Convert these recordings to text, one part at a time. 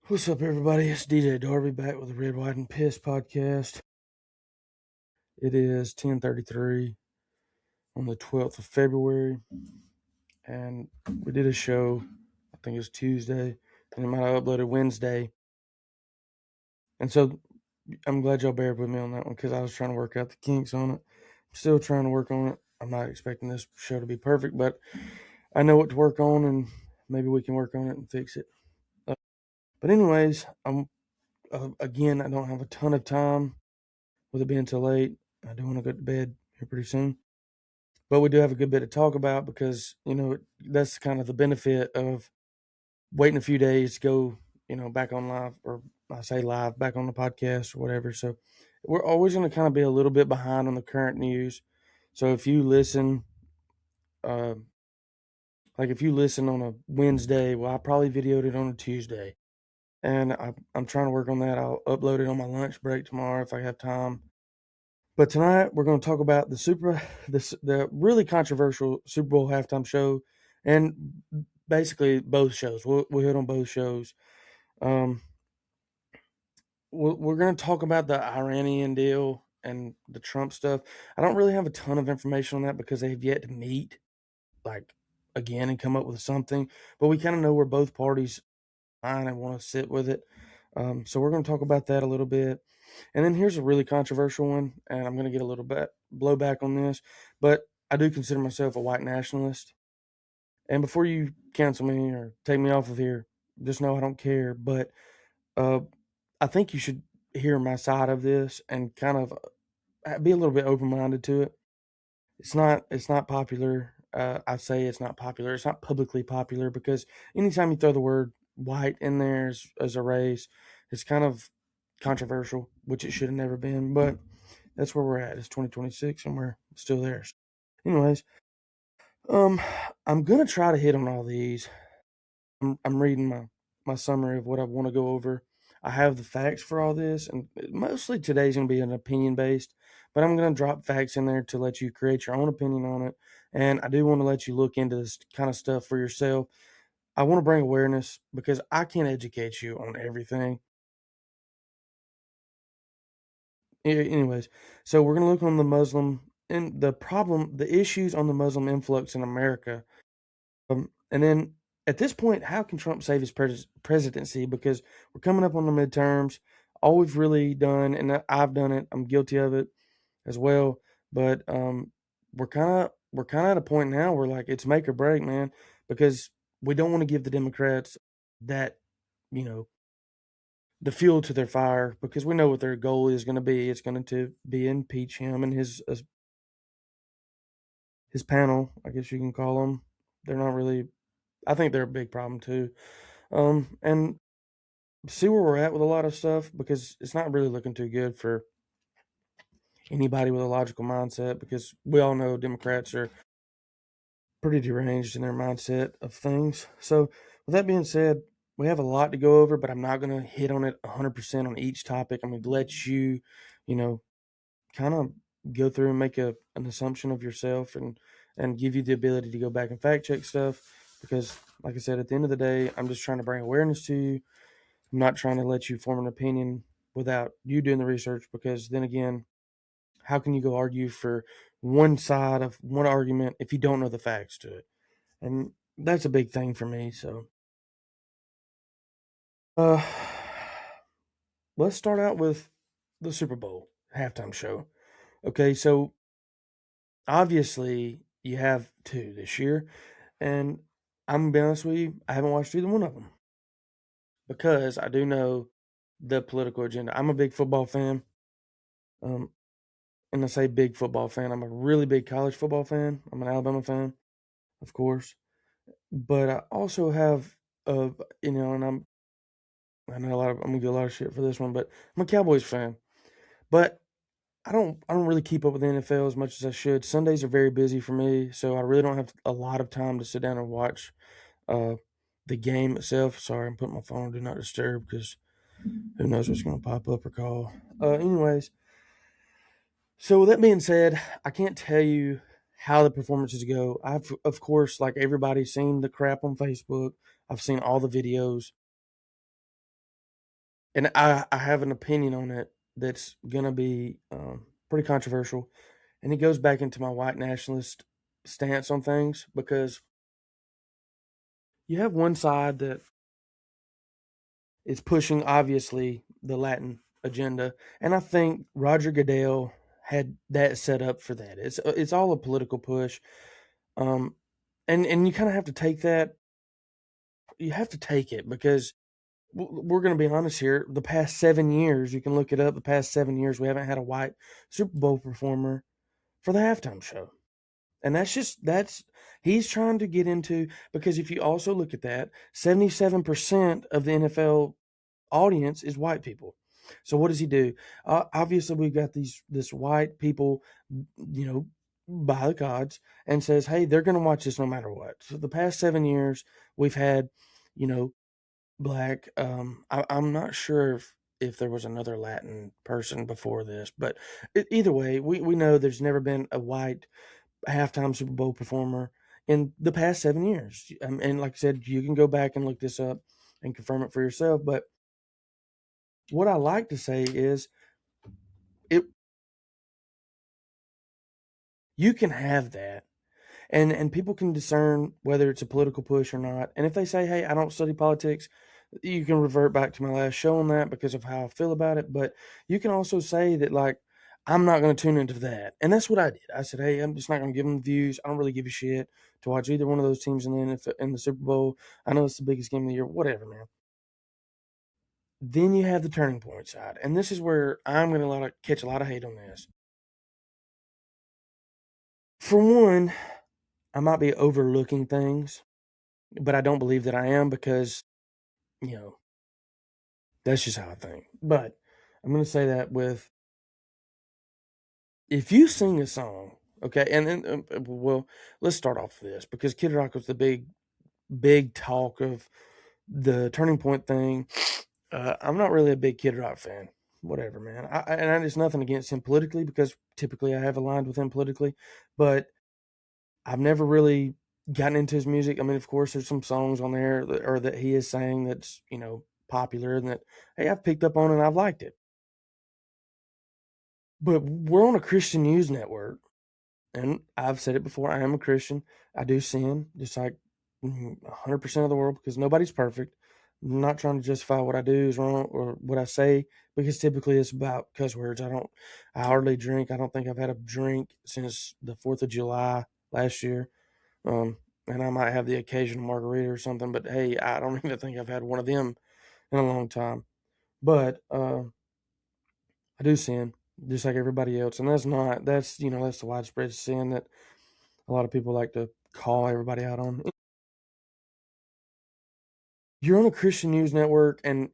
What's up, everybody? It's DJ Darby back with the Red, White, and Pissed podcast. It is 10:33 on the 12th of February, and we did a show. I think it was Tuesday, and it might have uploaded Wednesday. And so I'm glad y'all bared with me on that one because I was trying to work out the kinks on it. I'm still trying to work on it. I'm not expecting this show to be perfect, but I know what to work on, and maybe we can work on it and fix it. But anyways, again, I don't have a ton of time with it being so late. I do want to go to bed here pretty soon. But we do have a good bit to talk about because, that's kind of the benefit of waiting a few days to go, back on live, or I say live, back on the podcast or whatever. So we're always going to kind of be a little bit behind on the current news. So if you listen, uh, if you listen on a Wednesday, well, I probably videoed it on a Tuesday. And I'm trying to work on that. I'll upload it on my lunch break tomorrow if I have time. But tonight we're going to talk about the really controversial Super Bowl halftime show, and basically both shows. We'll hit on both shows. Um, we're going to talk about the Iranian deal and the Trump stuff. I don't really have a ton of information on that because they've yet to meet, like, again, and come up with something. But we kind of know where both parties line and want to sit with it. So we're going to talk about that a little bit. And then here's a really controversial one, and I'm going to get a little bit blowback on this, but I do consider myself a white nationalist. And before you cancel me or take me off of here, just know I don't care. But uh, I think you should hear my side of this and kind of be a little bit open minded to it. It's not popular. I say it's not popular. It's not publicly popular because anytime you throw the word white in there as a race, it's kind of controversial, which it should have never been. But that's where we're at. It's 2026 and we're still there. Anyways, um, I'm gonna try to hit on all these. I'm reading my summary of what I want to go over. I have the facts for all this, and mostly today's going to be an opinion based, but I'm going to drop facts in there to let you create your own opinion on it. And I do want to let you look into this kind of stuff for yourself. I want to bring awareness because I can't educate you on everything. Anyways, so we're going to look on the Muslim and the issues on the Muslim influx in America. And then at this point, how can Trump save his presidency? Because we're coming up on the midterms. All we've really done, and I've done it, I'm guilty of it as well. But we're kind of at a point now where, like, it's make or break, man. Because we don't want to give the Democrats that, you know, the fuel to their fire, because we know what their goal is going to be. It's going to be impeach him and his panel, I guess you can call them. They're not really. I think they're a big problem too. And see where we're at with a lot of stuff, because it's not really looking too good for anybody with a logical mindset, because we all know Democrats are pretty deranged in their mindset of things. So, with that being said, we have a lot to go over, but I'm not going to hit on it 100% on each topic. I'm going to let you, you know, kind of go through and make an assumption of yourself, and give you the ability to go back and fact check stuff, because, like I said, at the end of the day, I'm just trying to bring awareness to you. I'm not trying to let you form an opinion without you doing the research, because then again, how can you go argue for one side of one argument if you don't know the facts to it? And that's a big thing for me. So, uh, let's start out with the Super Bowl halftime show. Okay, so obviously you have two this year, and I'm gonna be honest with you, I haven't watched either one of them because I do know the political agenda. I'm a big football fan. Um, and I say big football fan, I'm a really big college football fan. I'm an Alabama fan, of course, but I also have, and I know I'm gonna get a lot of shit for this one, but I'm a Cowboys fan. But I don't really keep up with the NFL as much as I should. Sundays are very busy for me, so I really don't have a lot of time to sit down and watch uh, the game itself. Sorry, I'm putting my phone on Do Not Disturb because who knows what's going to pop up or call. Anyways, so with that being said, I can't tell you how the performances go. I've, of course, like everybody, seen the crap on Facebook. I've seen all the videos. and I have an opinion on it that's gonna be pretty controversial, and it goes back into my white nationalist stance on things because you have one side that is pushing obviously the Latin agenda, and I think Roger Goodell had that set up for that. It's all a political push, um, and you kind of have to take that. You have to take it because we're going to be honest here. The past 7 years, you can look it up. The past 7 years, we haven't had a white Super Bowl performer for the halftime show. And that's he's trying to get into, because if you also look at that, 77% of the NFL audience is white people. So what does he do? Obviously, we've got this white people, by the gods, and says, hey, they're going to watch this no matter what. So the past 7 years, we've had, you know, black. I'm not sure if there was another Latin person before this, but either way, we know there's never been a white halftime Super Bowl performer in the past 7 years. And like I said, you can go back and look this up and confirm it for yourself. But what I like to say is it you can have that. And people can discern whether it's a political push or not. And if they say, hey, I don't study politics, you can revert back to my last show on that because of how I feel about it. But you can also say that, like, I'm not going to tune into that. And that's what I did. I said, hey, I'm just not going to give them views. I don't really give a shit to watch either one of those teams in the Super Bowl. I know it's the biggest game of the year. Whatever, man. Then you have the turning point side. And this is where I'm going to catch a lot of hate on this. For one, I might be overlooking things, but I don't believe that I am because, you know, that's just how I think. But I'm going to say that with, if you sing a song, okay, and then, well, let's start off with this because Kid Rock was the big talk of the turning point thing. I'm not really a big Kid Rock fan. Whatever, man. And it's nothing against him politically because typically I have aligned with him politically, but I've never really gotten into his music. I mean, of course, there's some songs on there that he is saying that's, popular and that, hey, I've picked up on and I've liked it. But we're on a Christian news network, and I've said it before. I am a Christian. I do sin, just like 100% of the world, because nobody's perfect. I'm not trying to justify what I do is wrong or what I say, because typically it's about cuss words. I hardly drink. I don't think I've had a drink since the 4th of July last year. Um, and I might have the occasional margarita or something, but hey, I don't even think I've had one of them in a long time. But I do sin just like everybody else, and that's the widespread sin that a lot of people like to call everybody out on. You're on a Christian news network, and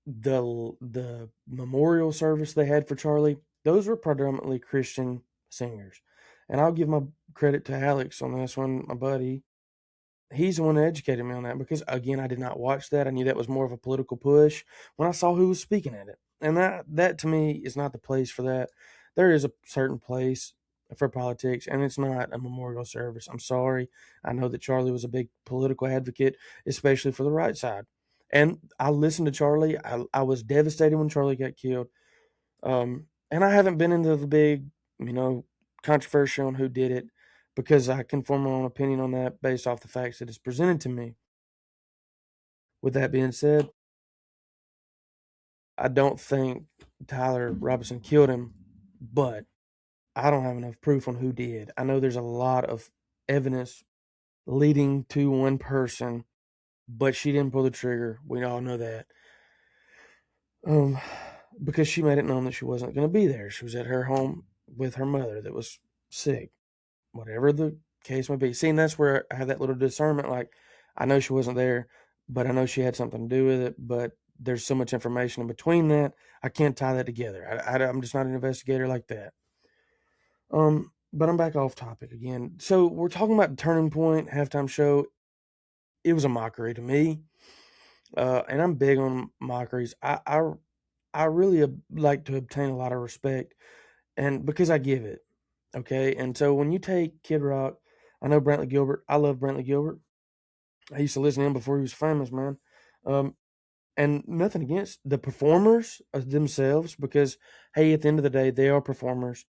the memorial service they had for Charlie, those were predominantly Christian singers, and I'll give my credit to Alex on this one, my buddy. He's the one that educated me on that because, again, I did not watch that. I knew that was more of a political push when I saw who was speaking at it. And that to me is not the place for that. There is a certain place for politics, and it's not a memorial service. I'm sorry. I know that Charlie was a big political advocate, especially for the right side. And I listened to Charlie. I was devastated when Charlie got killed. And I haven't been into the big, controversy on who did it because I can form my own opinion on that based off the facts that is presented to me. With that being said, I don't think Tyler Robinson killed him, but I don't have enough proof on who did. I know there's a lot of evidence leading to one person, but she didn't pull the trigger. We all know that. Um, because she made it known that she wasn't going to be there. She was at her home with her mother that was sick, whatever the case may be. See, and that's where I have that little discernment. Like, I know she wasn't there, but I know she had something to do with it. But there's so much information in between that I can't tie that together. I'm just not an investigator like that. But I'm back off topic again. So we're talking about the Turning Point halftime show. It was a mockery to me, and I'm big on mockeries. I really like to obtain a lot of respect, and because I give it. Okay, and so when you take Kid Rock, I know Brantley Gilbert. I love Brantley Gilbert. I used to listen to him before he was famous, man. Um, And nothing against the performers themselves, because hey, at the end of the day, they are performers.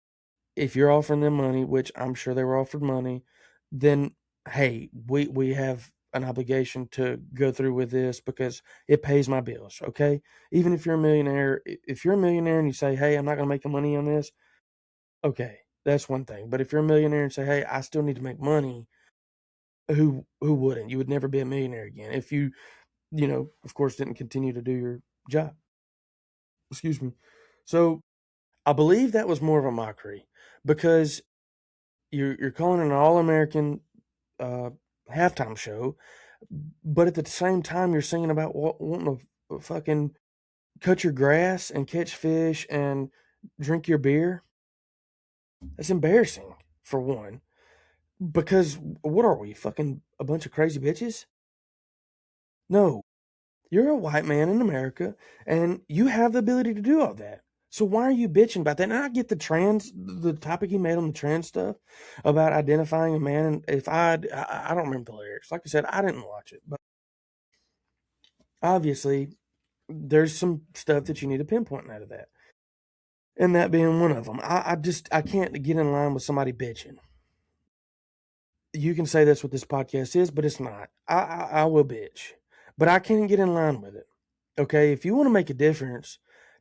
If you're offering them money, which I'm sure they were offered money, then hey, we have an obligation to go through with this because it pays my bills. Okay, even if you're a millionaire, if you're a millionaire and you say, hey, I'm not going to make the money on this, okay, that's one thing. But if you're a millionaire and say, hey, I still need to make money, who wouldn't? You would never be a millionaire again if you of course, didn't continue to do your job. Excuse me. So I believe that was more of a mockery because you're calling it an all American uh, halftime show, but at the same time you're singing about wanting to fucking cut your grass and catch fish and drink your beer. That's embarrassing for one. Because what are we, fucking a bunch of crazy bitches? No, you're a white man in America, and you have the ability to do all that. So why are you bitching about that? And I get the topic he made on the trans stuff about identifying a man. And if I don't remember the lyrics. Like I said, I didn't watch it, but obviously there's some stuff that you need to pinpoint out of that, and that being one of them. I can't get in line with somebody bitching. You can say that's what this podcast is, but it's not. I will bitch, but I can't get in line with it. Okay, if you want to make a difference,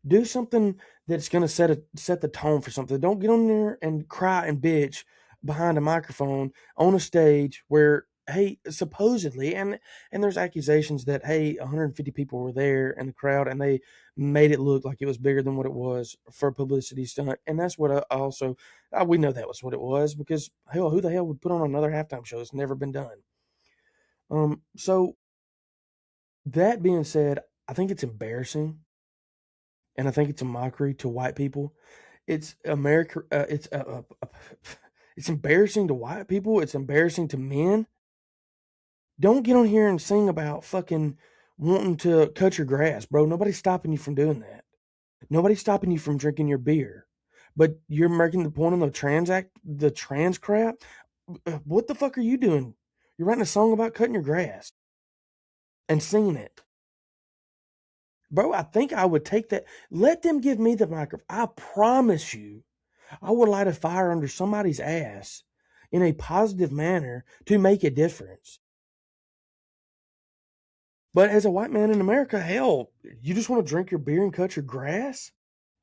do something that's going to set the tone for something. Don't get on there and cry and bitch behind a microphone on a stage where hey, supposedly, and there's accusations that hey, 150 people were there in the crowd and they made it look like it was bigger than what it was for a publicity stunt. And that's what I also we know that was what it was because hell, who the hell would put on another halftime show? It's never been done. So that being said, I think it's embarrassing, and I think it's a mockery to white people. It's America. It's embarrassing to white people. It's embarrassing to men. Don't get on here and sing about fucking wanting to cut your grass, bro. Nobody's stopping you from doing that. Nobody's stopping you from drinking your beer. But you're making the point on the trans crap. What the fuck are you doing? You're writing a song about cutting your grass and singing it. Bro, I think I would take that. Let them give me the microphone. I promise you, I would light a fire under somebody's ass in a positive manner to make a difference. But as a white man in America, hell, you just want to drink your beer and cut your grass?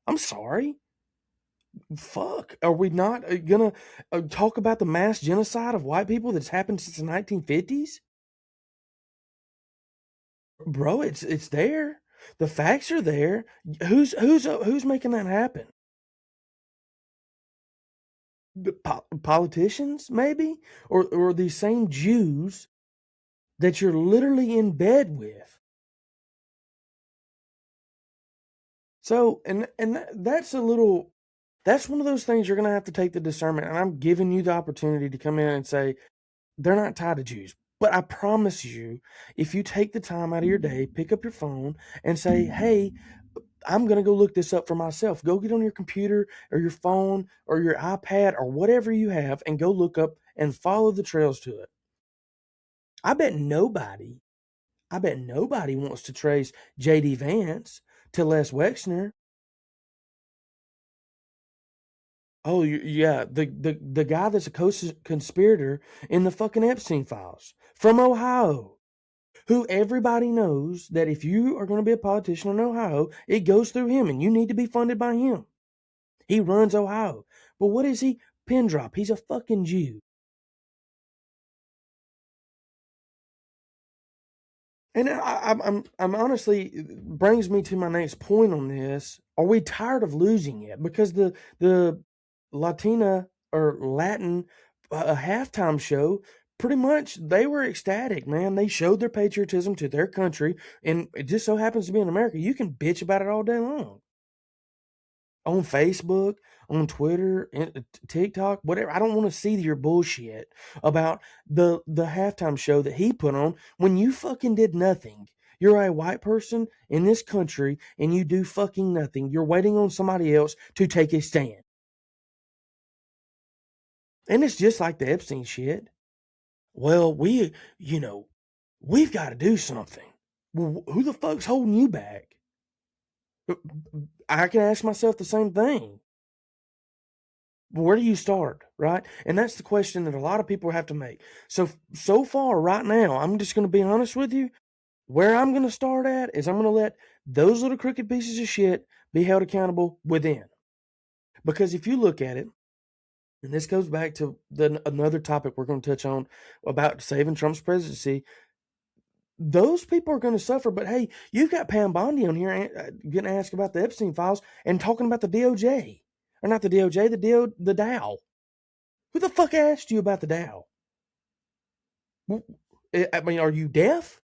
I'm sorry. Fuck. Are we not gonna talk about the mass genocide of white people that's happened since the 1950s? Bro, it's there. The facts are there. Who's making that happen? Politicians, maybe, or these same Jews that you're literally in bed with. So, and that's a little. That's one of those things you're gonna have to take the discernment. And I'm giving you the opportunity to come in and say they're not tied to Jews. But I promise you, if you take the time out of your day, pick up your phone and say, hey, I'm going to go look this up for myself. Go get on your computer or your phone or your iPad or whatever you have and go look up and follow the trails to it. I bet nobody, I bet nobody wants to trace J.D. Vance to Les Wexner. Oh, yeah, the guy that's a co-conspirator in the fucking Epstein files from Ohio, who everybody knows that if you are going to be a politician in Ohio, it goes through him and you need to be funded by him. He runs Ohio. But what is he? Pin drop. He's a fucking Jew. And I'm honestly brings me to my next point on this. Are we tired of losing it? Because the Latina or Latin halftime show, pretty much they were ecstatic, man. They showed their patriotism to their country, and it just so happens to be in America. You can bitch about it all day long. On Facebook, on Twitter, TikTok, whatever. I don't want to see your bullshit about the halftime show that he put on when you fucking did nothing. You're a white person in this country and you do fucking nothing. You're waiting on somebody else to take a stand. And it's just like the Epstein shit. Well, we've got to do something. Well, who the fuck's holding you back? I can ask myself the same thing. Where do you start, right? And that's the question that a lot of people have to make. So far, right now, I'm just going to be honest with you. Where I'm going to start at is I'm going to let those little crooked pieces of shit be held accountable within. Because if you look at it, and this goes back to another topic we're going to touch on about saving Trump's presidency, those people are going to suffer. But hey, you've got Pam Bondi on here getting asked about the Epstein files and talking about the DOJ. Or not the DOJ, the Dow. Who the fuck asked you about the Dow? I mean, are you deaf?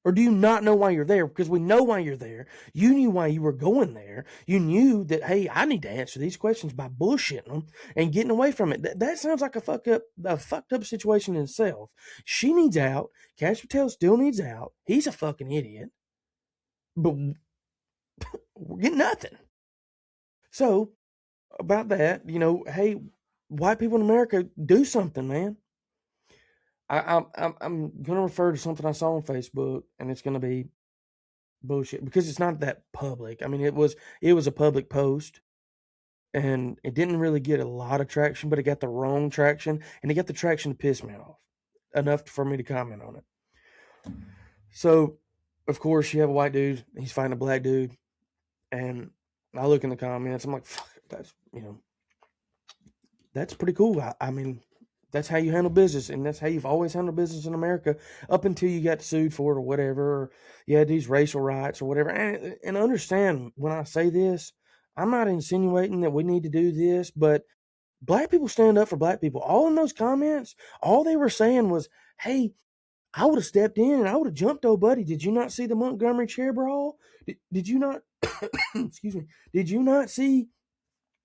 Or do you not know why you're there? Because we know why you're there. You knew why you were going there. You knew that, hey, I need to answer these questions by bullshitting them and getting away from it. That sounds like a fucked up situation in itself. She needs out. Cash Patel still needs out. He's a fucking idiot. But we're getting nothing. So, about that, hey, white people in America, do something, man. I'm going to refer to something I saw on Facebook, and it's going to be bullshit because it's not that public. I mean, it was a public post, and it didn't really get a lot of traction, but it got the wrong traction, and it got the traction to piss me off enough for me to comment on it. So, of course, you have a white dude, he's fighting a black dude, and I look in the comments, I'm like, fuck, that's pretty cool. I mean, that's how you handle business, and that's how you've always handled business in America up until you got sued for it or whatever, or you had these racial rights or whatever. And understand, when I say this, I'm not insinuating that we need to do this, but black people stand up for black people. All in those comments, all they were saying was, hey, I would have stepped in and I would have jumped old buddy. Did you not see the Montgomery chair brawl? Did you not, excuse me, did you not see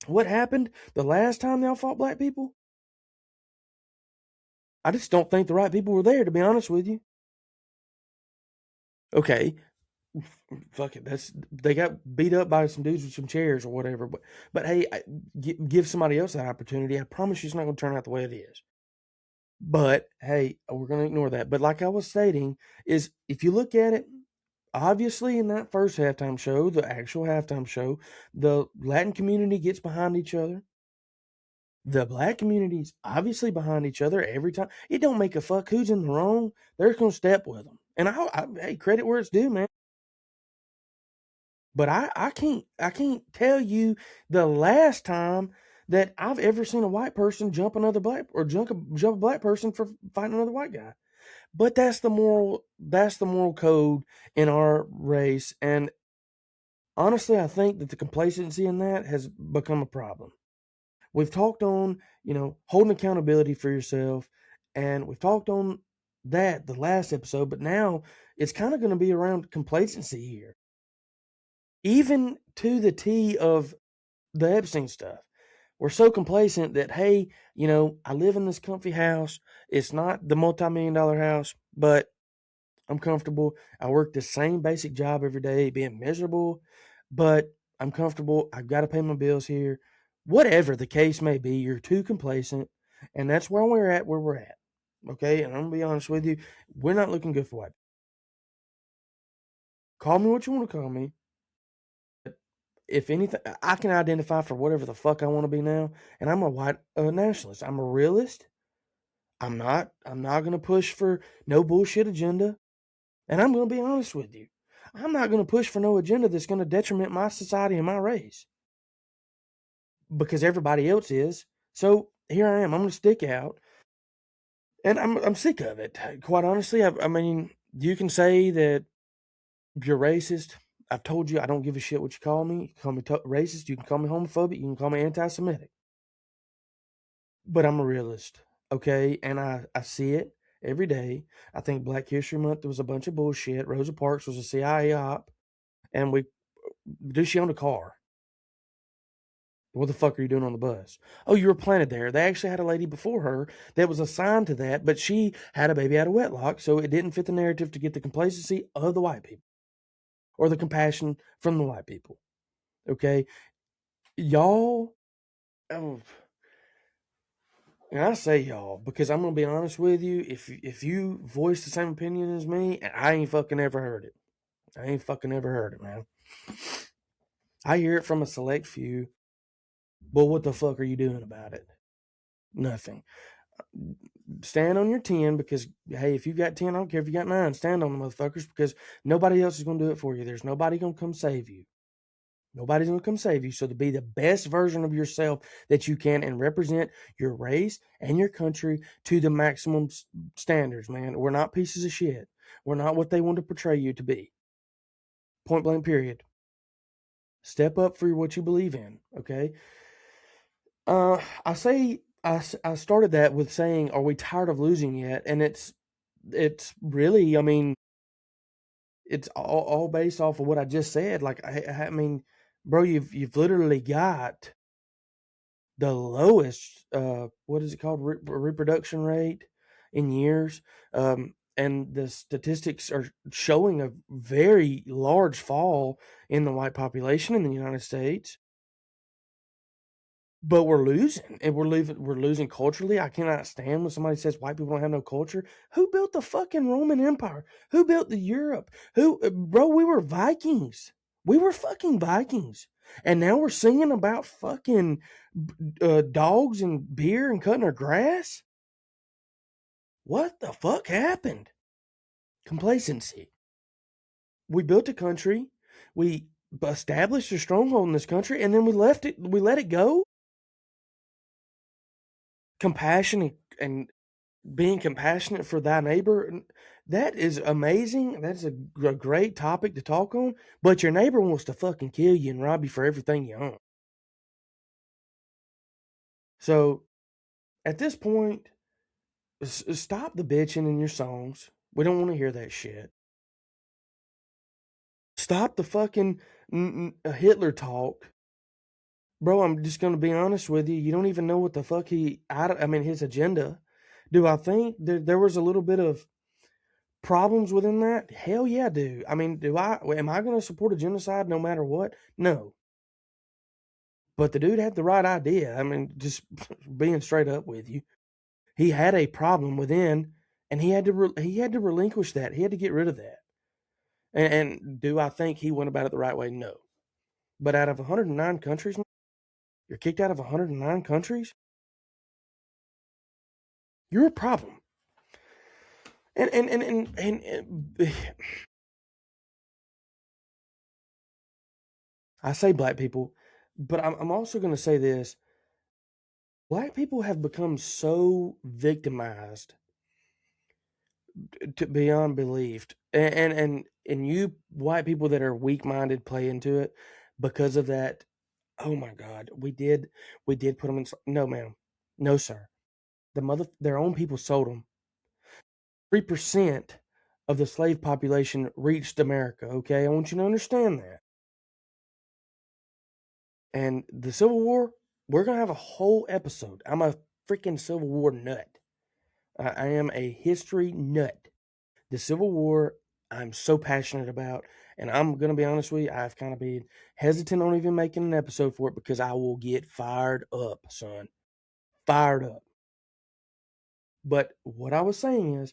what happened the last time y'all fought black people? I just don't think the right people were there, to be honest with you. Okay, fuck it. They got beat up by some dudes with some chairs or whatever. But hey, give somebody else that opportunity. I promise you, it's not going to turn out the way it is. But hey, we're going to ignore that. But like I was stating, is if you look at it, obviously in that first halftime show, the actual halftime show, the Latin community gets behind each other. The black community's obviously behind each other every time. It don't make a fuck who's in the wrong. They're going to step with them. And hey, credit where it's due, man. But I can't tell you the last time that I've ever seen a white person jump another black or jump a black person for fighting another white guy. But that's the moral code in our race. And honestly, I think that the complacency in that has become a problem. We've talked on, holding accountability for yourself, and we've talked on that the last episode, but now it's kind of going to be around complacency here. Even to the T of the Epstein stuff. We're so complacent that, hey, I live in this comfy house. It's not the multi-million-dollar house, but I'm comfortable. I work the same basic job every day, being miserable, but I'm comfortable. I've got to pay my bills here. Whatever the case may be, you're too complacent, and that's where we're at. Okay, and I'm gonna be honest with you, we're not looking good for white. Call me what you want to call me. If anything, I can identify for whatever the fuck I want to be now, and I'm a white nationalist. I'm a realist. I'm not gonna push for no bullshit agenda. And I'm going to be honest with you. I'm not going to push for no agenda that's going to detriment my society and my race. Because everybody else is. So here I am. I'm going to stick out. And I'm sick of it. Quite honestly, I mean, you can say that you're racist. I've told you I don't give a shit what you call me. You can call me racist. You can call me homophobic. You can call me anti-Semitic. But I'm a realist. Okay? And I see it every day. I think Black History Month was a bunch of bullshit. Rosa Parks was a CIA op. And she owned a car. What the fuck are you doing on the bus? Oh, you were planted there. They actually had a lady before her that was assigned to that, but she had a baby out of wedlock, so it didn't fit the narrative to get the complacency of the white people or the compassion from the white people. Okay? Y'all, oh, And I say y'all because I'm gonna be honest with you. If you voice the same opinion as me, I ain't fucking ever heard it. I ain't fucking ever heard it, man. I hear it from a select few. But what the fuck are you doing about it? Nothing. Stand on your 10 because, hey, if you got 10, I don't care if you got 9. Stand on the motherfuckers because nobody else is going to do it for you. There's nobody going to come save you. Nobody's going to come save you. So to be the best version of yourself that you can and represent your race and your country to the maximum standards, man. We're not pieces of shit. We're not what they want to portray you to be. Point blank, period. Step up for what you believe in, okay? I say I started that with saying, "Are we tired of losing yet?" And it's really, I mean, it's all based off of what I just said. Like I mean, bro, you've literally got the lowest what is it called reproduction rate in years, and the statistics are showing a very large fall in the white population in the United States. But we're losing, and we're losing culturally. I cannot stand when somebody says white people don't have no culture. Who built the fucking Roman Empire? Who built the Europe? Who, bro? We were Vikings. We were fucking Vikings, and now we're singing about fucking dogs and beer and cutting our grass. What the fuck happened? Complacency. We built a country. We established a stronghold in this country, and then we left it. We let it go. Compassion and being compassionate for thy neighbor, that is amazing. That's a great topic to talk on. But your neighbor wants to fucking kill you and rob you for everything you own. So at this point, stop the bitching in your songs. We don't want to hear that shit. Stop the fucking Hitler talk. Bro, I'm just going to be honest with you. You don't even know what the fuck I mean, his agenda. Do I think there was a little bit of problems within that? Hell yeah, dude. I mean, am I going to support a genocide no matter what? No. But the dude had the right idea. I mean, just being straight up with you, he had a problem within, and he had to relinquish that. He had to get rid of that. And do I think he went about it the right way? No. But out of 109 countries, you're kicked out of 109 countries. You're a problem. And I say black people, but I'm also going to say this. Black people have become so victimized to beyond belief, and you white people that are weak-minded play into it because of that. Oh my God, we did put them in. No, ma'am, no, sir. Their own people sold them. 3% of the slave population reached America. Okay, I want you to understand that. And the Civil War, we're gonna have a whole episode. I'm a freaking Civil War nut. I am a history nut. The Civil War, I'm so passionate about, and I'm gonna be honest with you, I've kind of been hesitant on even making an episode for it because I will get fired up, son. Fired up. But what I was saying is,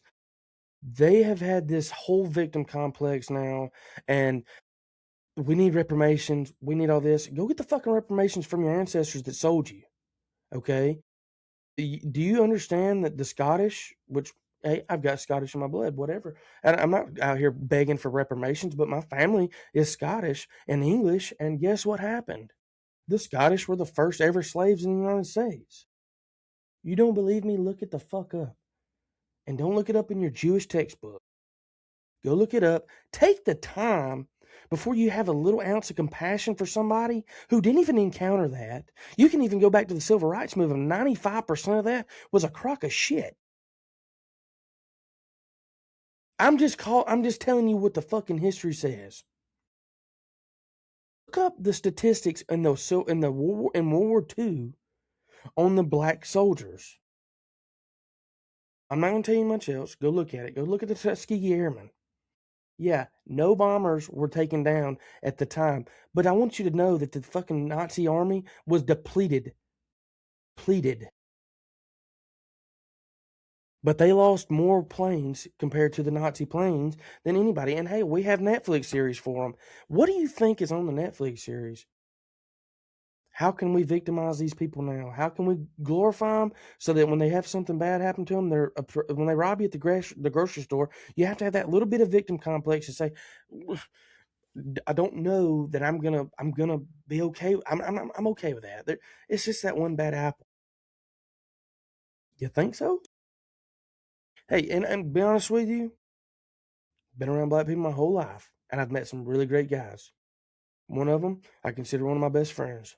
they have had this whole victim complex now, and we need reparations. We need all this. Go get the fucking reparations from your ancestors that sold you. Okay? Do you understand that the Scottish, which, hey, I've got Scottish in my blood, whatever. And I'm not out here begging for reparations, but my family is Scottish and English. And guess what happened? The Scottish were the first ever slaves in the United States. You don't believe me? Look it the fuck up. And don't look it up in your Jewish textbook. Go look it up. Take the time before you have a little ounce of compassion for somebody who didn't even encounter that. You can even go back to the civil rights movement. 95% of that was a crock of shit. I'm just telling you what the fucking history says. Look up the statistics in World War II on the black soldiers. I'm not going to tell you much else. Go look at it. Go look at the Tuskegee Airmen. Yeah, no bombers were taken down at the time. But I want you to know that the fucking Nazi army was depleted. But they lost more planes compared to the Nazi planes than anybody. And hey, we have Netflix series for them. What do you think is on the Netflix series? How can we victimize these people now? How can we glorify them so that when they have something bad happen to them, when they rob you at the grocery store, you have to have that little bit of victim complex to say, I don't know that I'm gonna be okay. I'm okay with that. It's just that one bad apple. You think so? Hey, and be honest with you, been around black people my whole life, and I've met some really great guys. One of them I consider one of my best friends.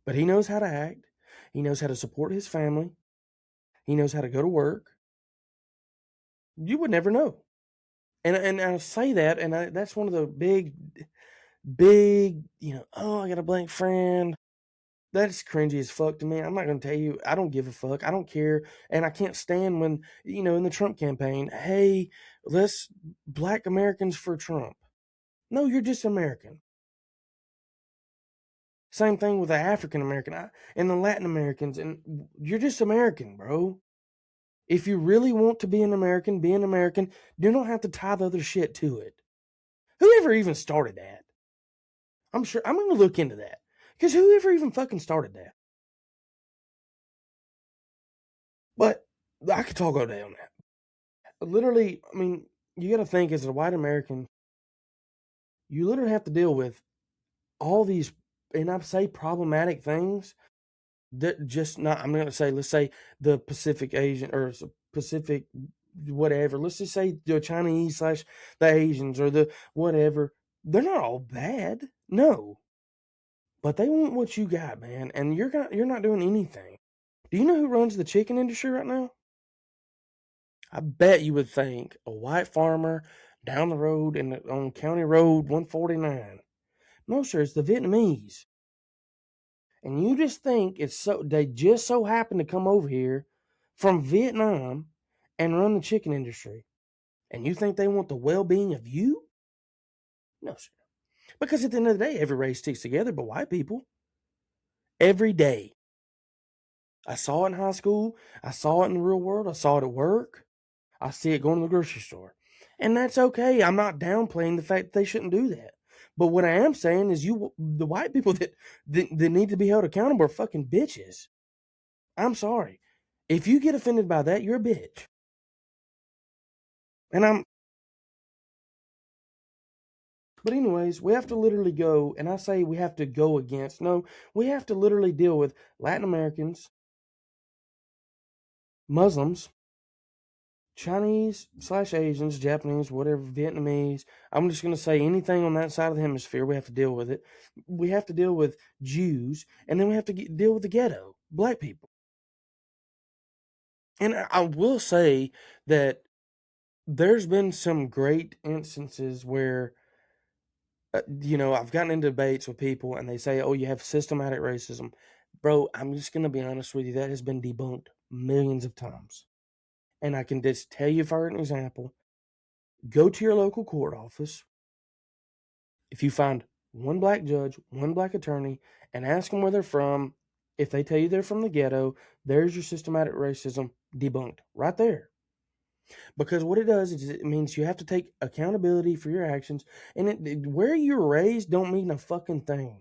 But he knows how to act. He knows how to support his family. He knows how to go to work. You would never know. And I say that, and that's one of the big, oh, I got a blank friend. That's cringy as fuck to me. I'm not going to tell you, I don't give a fuck. I don't care. And I can't stand when, in the Trump campaign, hey, let's black Americans for Trump. No, you're just American. Same thing with the African American and the Latin Americans. And you're just American, bro. If you really want to be an American, be an American. You don't have to tie the other shit to it. Whoever even started that? I'm sure I'm going to look into that. Because whoever even fucking started that? But I could talk all day on that. Literally, I mean, you got to think as a white American, you literally have to deal with all these, and I say problematic things that just not, I'm going to say, let's say the Pacific Asian or Pacific whatever. Let's just say the Chinese / the Asians or the whatever. They're not all bad. No. But they want what you got, man. And you're not doing anything. Do you know who runs the chicken industry right now? I bet you would think a white farmer down the road on County Road 149. No, sir, it's the Vietnamese. And you just think they just so happen to come over here from Vietnam and run the chicken industry. And you think they want the well-being of you? No, sir. Because at the end of the day, every race sticks together but white people. Every day. I saw it in high school. I saw it in the real world. I saw it at work. I see it going to the grocery store. And that's okay. I'm not downplaying the fact that they shouldn't do that. But what I am saying is the white people that need to be held accountable are fucking bitches. I'm sorry. If you get offended by that, you're a bitch. But anyways, we have to literally go, and I say we have to go against, no, we have to literally deal with Latin Americans, Muslims, Chinese / Asians, Japanese, whatever, Vietnamese. I'm just going to say anything on that side of the hemisphere, we have to deal with it. We have to deal with Jews, and then we have to deal with the ghetto, black people. And I will say that there's been some great instances where, I've gotten into debates with people and they say, oh, you have systematic racism. Bro, I'm just going to be honest with you. That has been debunked millions of times. And I can just tell you for an example. Go to your local court office. If you find one black judge, one black attorney, and ask them where they're from, if they tell you they're from the ghetto, there's your systematic racism debunked right there. Because what it does is it means you have to take accountability for your actions. And where you're raised don't mean a fucking thing.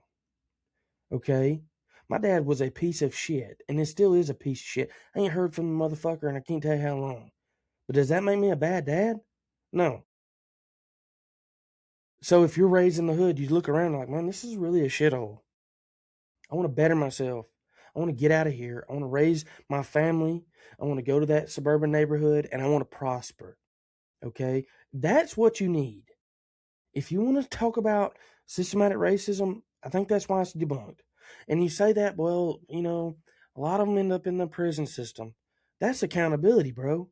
Okay? My dad was a piece of shit, and it still is a piece of shit. I ain't heard from the motherfucker, and I can't tell you how long. But does that make me a bad dad? No. So if you're raised in the hood, you look around like, man, this is really a shithole. I want to better myself. I want to get out of here. I want to raise my family. I want to go to that suburban neighborhood, and I want to prosper. Okay? That's what you need. If you want to talk about systematic racism, I think that's why it's debunked. And you say that, well, a lot of them end up in the prison system. That's accountability, bro.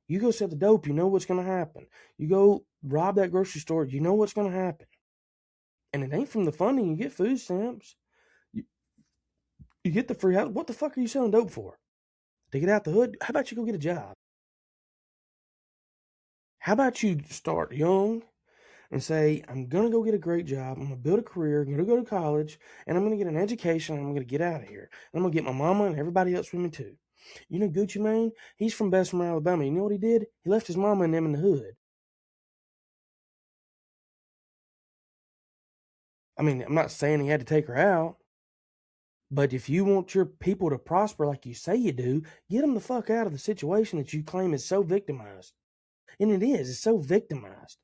You go sell the dope, you know what's going to happen. You go rob that grocery store, you know what's going to happen. And it ain't from the funding. You get food stamps. You get the free house. What the fuck are you selling dope for? To get out the hood? How about you go get a job? How about you start young and say, I'm going to go get a great job. I'm going to build a career. I'm going to go to college. And I'm going to get an education. And I'm going to get out of here. And I'm going to get my mama and everybody else with me too. You know Gucci Mane? He's from Bessemer, Alabama. You know what he did? He left his mama and them in the hood. I mean, I'm not saying he had to take her out, but if you want your people to prosper like you say you do, get them the fuck out of the situation that you claim is so victimized. And it is. It's so victimized.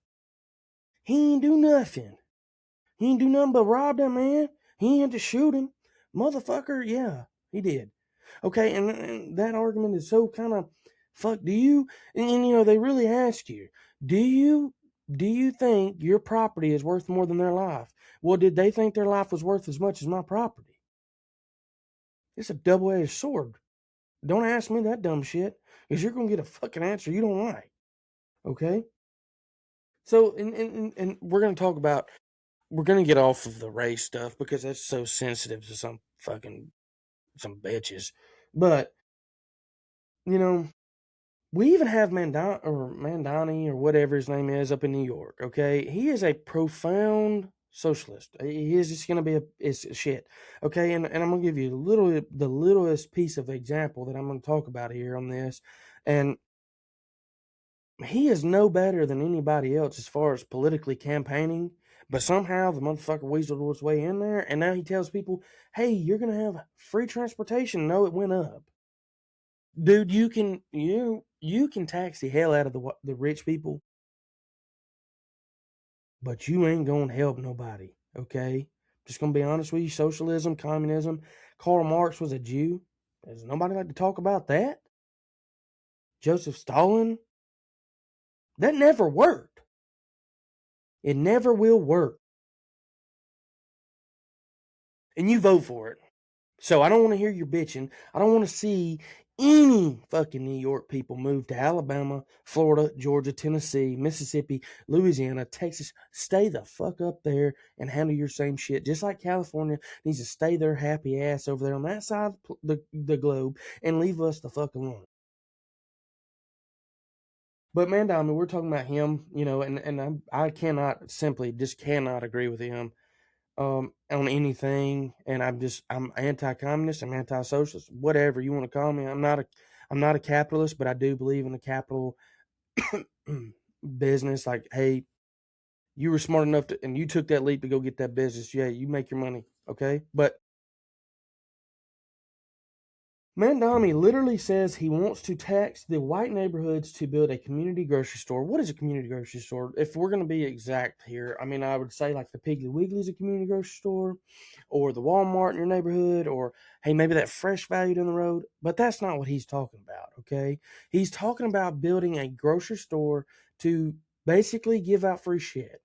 He ain't do nothing. He ain't do nothing but rob that man. He ain't to shoot him. Motherfucker, yeah, he did. Okay, and that argument is so kind of fuck. Do you, and you know, they really ask you, do you think your property is worth more than their life? Well, did they think their life was worth as much as my property? It's a double-edged sword. Don't ask me that dumb shit, because you're going to get a fucking answer you don't like. Okay? So, and we're going to talk about, we're going to get off of the race stuff because that's so sensitive to some bitches. But, you know, we even have Mandani or whatever his name is up in New York, okay? He is a profound socialist. He is just going to be it's shit, okay? And I'm going to give you the littlest piece of example that I'm going to talk about here on this. And he is no better than anybody else as far as politically campaigning, but somehow the motherfucker weaseled his way in there, and now he tells people, hey, you're going to have free transportation. No, it went up. Dude, you can tax the hell out of the rich people, but you ain't gonna help nobody. Okay, just gonna be honest with you. Socialism, communism. Karl Marx was a Jew. Does nobody like to talk about that? Joseph Stalin. That never worked. It never will work. And you vote for it. So I don't want to hear your bitching. I don't want to see any fucking New York people move to Alabama, Florida, Georgia, Tennessee, Mississippi, Louisiana, Texas. Stay the fuck up there and handle your same shit. Just like California needs to stay their happy ass over there on that side of the globe and leave us the fuck alone. But man, Diamond, we're talking about him, you know, and I cannot agree with him on anything, and I'm anti-communist, I'm anti-socialist, whatever you want to call me. I'm not a capitalist, but I do believe in the capital business. Like, hey, you were smart enough to, and you took that leap to go get that business. Yeah, you make your money, okay? But Mandami literally says he wants to tax the white neighborhoods to build a community grocery store. What is a community grocery store? If we're going to be exact here, I mean, I would say like the Piggly Wiggly's a community grocery store, or the Walmart in your neighborhood, or hey, maybe that Fresh Value down the road. But that's not what he's talking about, okay? He's talking about building a grocery store to basically give out free shit.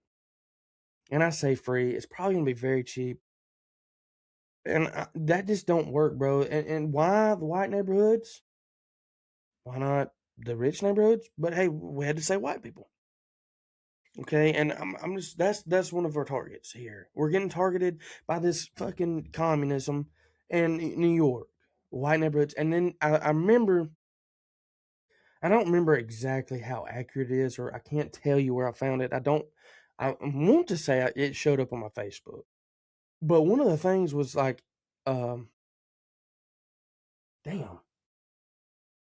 And I say free, it's probably going to be very cheap. And that just don't work, bro. And why the white neighborhoods? Why not the rich neighborhoods? But hey, we had to say white people. Okay, and I'm just that's one of our targets here. We're getting targeted by this fucking communism and New York, white neighborhoods. And then I remember, I don't remember exactly how accurate it is, or I can't tell you where I found it. I want to say it showed up on my Facebook. But one of the things was like, um, damn,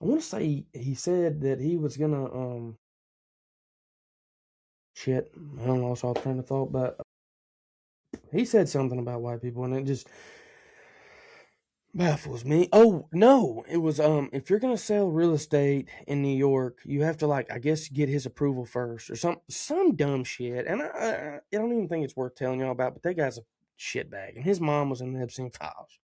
I want to say he said that he was gonna shit. I don't lost all train of thought, but he said something about white people, and it just baffles me. Oh no, it was if you're gonna sell real estate in New York, you have to like I guess get his approval first or some dumb shit. And I don't even think it's worth telling y'all about. But that guy's a shitbag, and his mom was in the Epstein files.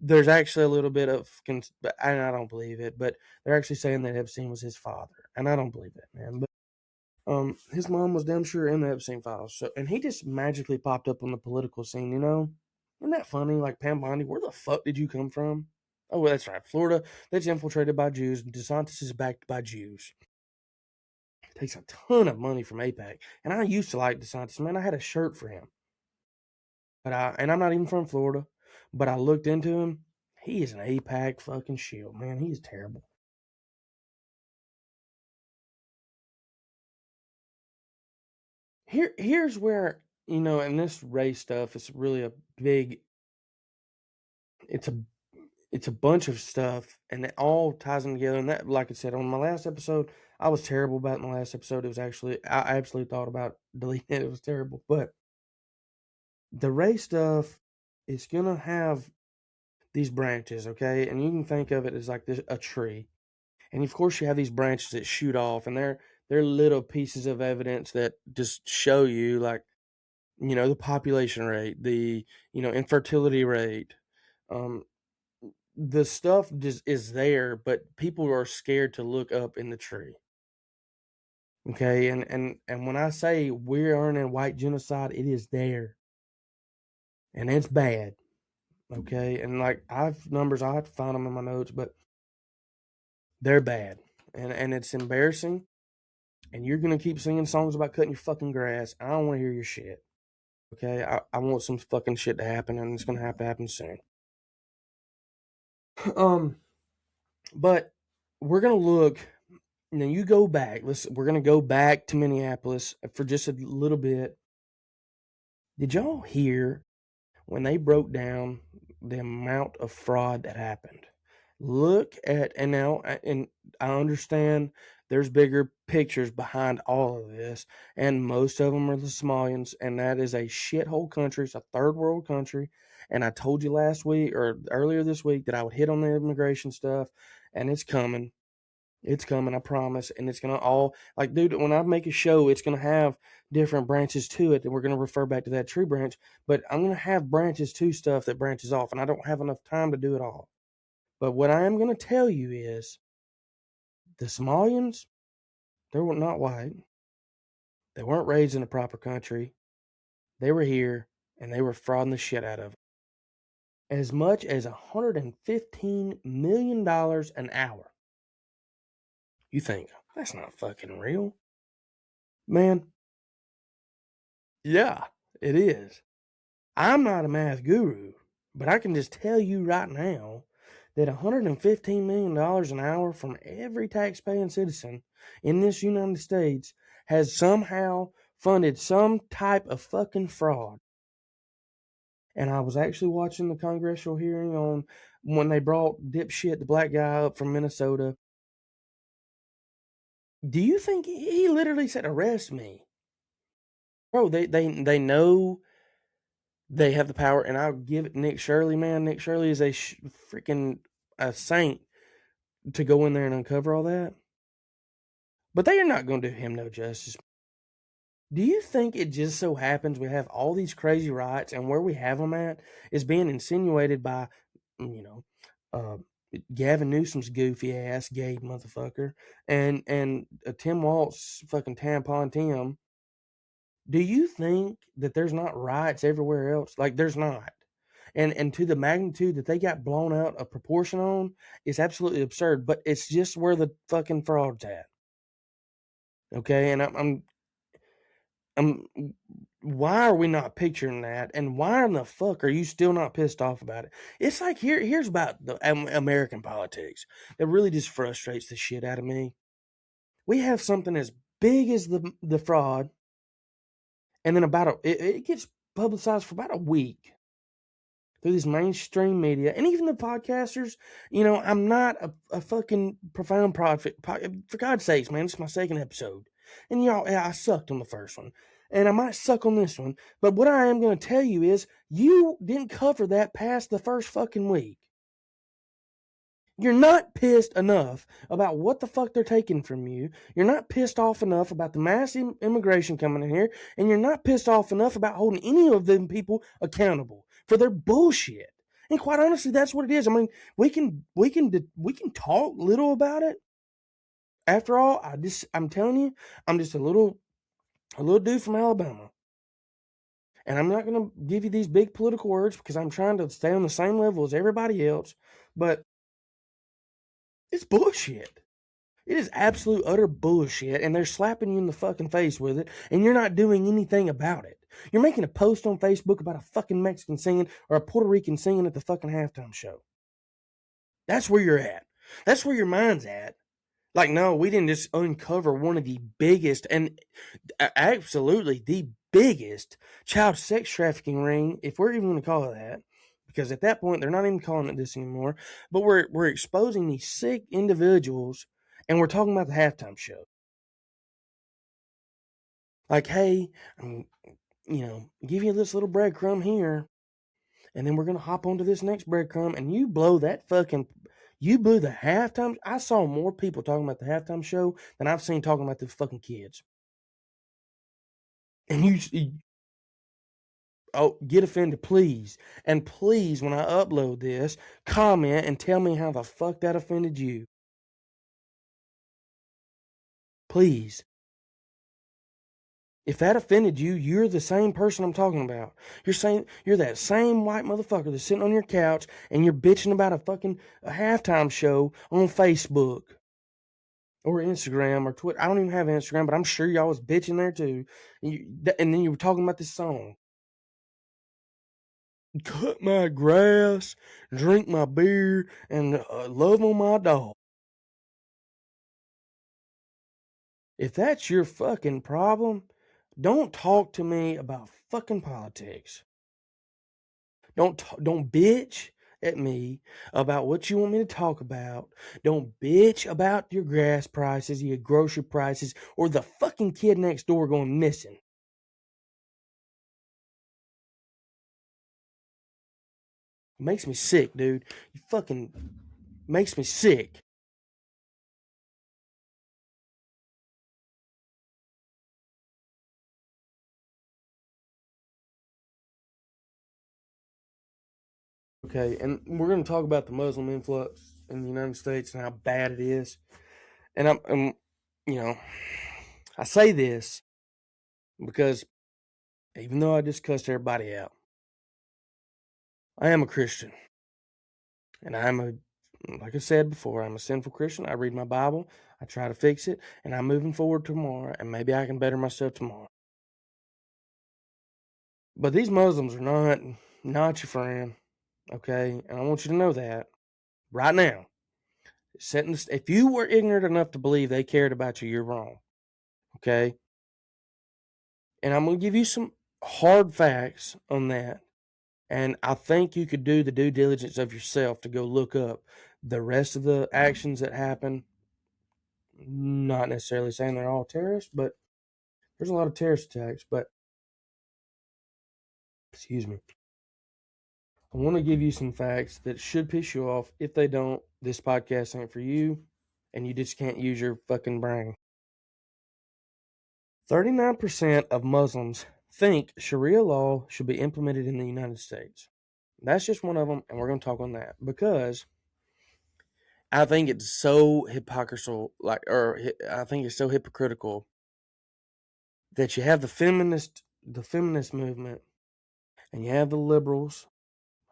There's actually a little bit of, and I don't believe it, but they're actually saying that Epstein was his father, and I don't believe that, man. But his mom was damn sure in the Epstein files. So, and he just magically popped up on the political scene, you know? Isn't that funny? Like Pam Bondi, where the fuck did you come from? Oh, well, that's right. Florida, that's infiltrated by Jews, and DeSantis is backed by Jews. Takes a ton of money from APAC. And I used to like DeSantis, man. I had a shirt for him. And I'm not even from Florida, but I looked into him. He is an APAC fucking shield, man. He's terrible. Here's where, you know, and this race stuff is really a big, it's a it's a bunch of stuff, and it all ties them together. And that, like I said, on my last episode, I was terrible about it in the last episode. It was actually, I absolutely thought about deleting it. It was terrible. But the Ray stuff is going to have these branches, okay? And you can think of it as like a tree. And of course, you have these branches that shoot off, and they're little pieces of evidence that just show you, like, the population rate, the, infertility rate, the stuff just is there, but people are scared to look up in the tree. Okay, and when I say we're in white genocide, it is there, and it's bad. Okay, and like I've numbers, I have to find them in my notes, but they're bad, and it's embarrassing. And you're gonna keep singing songs about cutting your fucking grass. I don't want to hear your shit. Okay, I want some fucking shit to happen, and it's gonna have to happen soon. But we're gonna look. Now you go back. We're gonna go back to Minneapolis for just a little bit. Did y'all hear when they broke down the amount of fraud that happened? Look at, and now, and I understand there's bigger pictures behind all of this, and most of them are the Somalians, and that is a shithole country. It's a third world country. And I told you last week or earlier this week that I would hit on the immigration stuff, and it's coming. It's coming, I promise. And it's going to all, like, dude, when I make a show, it's going to have different branches to it. And we're going to refer back to that tree branch. But I'm going to have branches to stuff that branches off. And I don't have enough time to do it all. But what I am going to tell you is the Somalians, they were not white. They weren't raised in a proper country. They were here, and they were frauding the shit out of it. As much as $115 million an hour. You think, that's not fucking real. Man, yeah, it is. I'm not a math guru, but I can just tell you right now that $115 million an hour from every taxpaying citizen in this United States has somehow funded some type of fucking fraud. And I was actually watching the congressional hearing on when they brought dipshit, the black guy up from Minnesota. Do you think he literally said, arrest me? Bro, they know they have the power, and I'll give it Nick Shirley, man. Nick Shirley is a freaking a saint to go in there and uncover all that. But they are not going to do him no justice. Do you think it just so happens we have all these crazy rights, and where we have them at is being insinuated by, Gavin Newsom's goofy ass gay motherfucker, and Tim Waltz fucking tampon Tim. Do you think that there's not riots everywhere else? Like, there's not. And to the magnitude that they got blown out of proportion on is absolutely absurd. But it's just where the fucking fraud's at. Okay, and I'm why are we not picturing that? And why in the fuck are you still not pissed off about it? It's like here's about the American politics that really just frustrates the shit out of me. We have something as big as the fraud, and then it gets publicized for about a week through this mainstream media and even the podcasters. I'm not a fucking profound prophet. For God's sakes, man, it's my second episode. And I sucked on the first one. And I might suck on this one. But what I am going to tell you is you didn't cover that past the first fucking week. You're not pissed enough about what the fuck they're taking from you. You're not pissed off enough about the mass immigration coming in here. And you're not pissed off enough about holding any of them people accountable for their bullshit. And quite honestly, that's what it is. I mean, we can talk little about it. After all, I'm telling you, I'm just a little dude from Alabama. And I'm not going to give you these big political words because I'm trying to stay on the same level as everybody else. But it's bullshit. It is absolute utter bullshit, and they're slapping you in the fucking face with it, and you're not doing anything about it. You're making a post on Facebook about a fucking Mexican singing or a Puerto Rican singing at the fucking halftime show. That's where you're at. That's where your mind's at. Like, no, we didn't just uncover one of the biggest and absolutely the biggest child sex trafficking ring, if we're even going to call it that, because at that point they're not even calling it this anymore. But we're exposing these sick individuals, and we're talking about the halftime show. Like, hey, give you this little breadcrumb here, and then we're gonna hop onto this next breadcrumb, and you blew the halftime. I saw more people talking about the halftime show than I've seen talking about the fucking kids. And get offended, please. And please, when I upload this, comment and tell me how the fuck that offended you. Please. If that offended you, you're the same person I'm talking about. You're that same white motherfucker that's sitting on your couch and you're bitching about a halftime show on Facebook or Instagram or Twitter. I don't even have Instagram, but I'm sure y'all was bitching there too. And then you were talking about this song. Cut my grass, drink my beer, and love on my dog. If that's your fucking problem, don't talk to me about fucking politics. Don't bitch at me about what you want me to talk about. Don't bitch about your gas prices, your grocery prices, or the fucking kid next door going missing. It makes me sick, dude. You fucking makes me sick. Okay, and we're going to talk about the Muslim influx in the United States and how bad it is. And I say this because even though I just cussed everybody out, I am a Christian. And like I said before, I'm a sinful Christian. I read my Bible, I try to fix it, and I'm moving forward tomorrow, and maybe I can better myself tomorrow. But these Muslims are not your friend, okay? And I want you to know that right now. If you were ignorant enough to believe they cared about you, you're wrong, okay? And I'm going to give you some hard facts on that. And I think you could do the due diligence of yourself to go look up the rest of the actions that happen. Not necessarily saying they're all terrorists, but there's a lot of terrorist attacks. But, excuse me, I want to give you some facts that should piss you off. If they don't, this podcast ain't for you, and you just can't use your fucking brain. 39% of Muslims think Sharia law should be implemented in the United States. That's just one of them, and we're going to talk on that because I think it's so hypocritical, I think it's so hypocritical that you have the feminist movement, and you have the liberals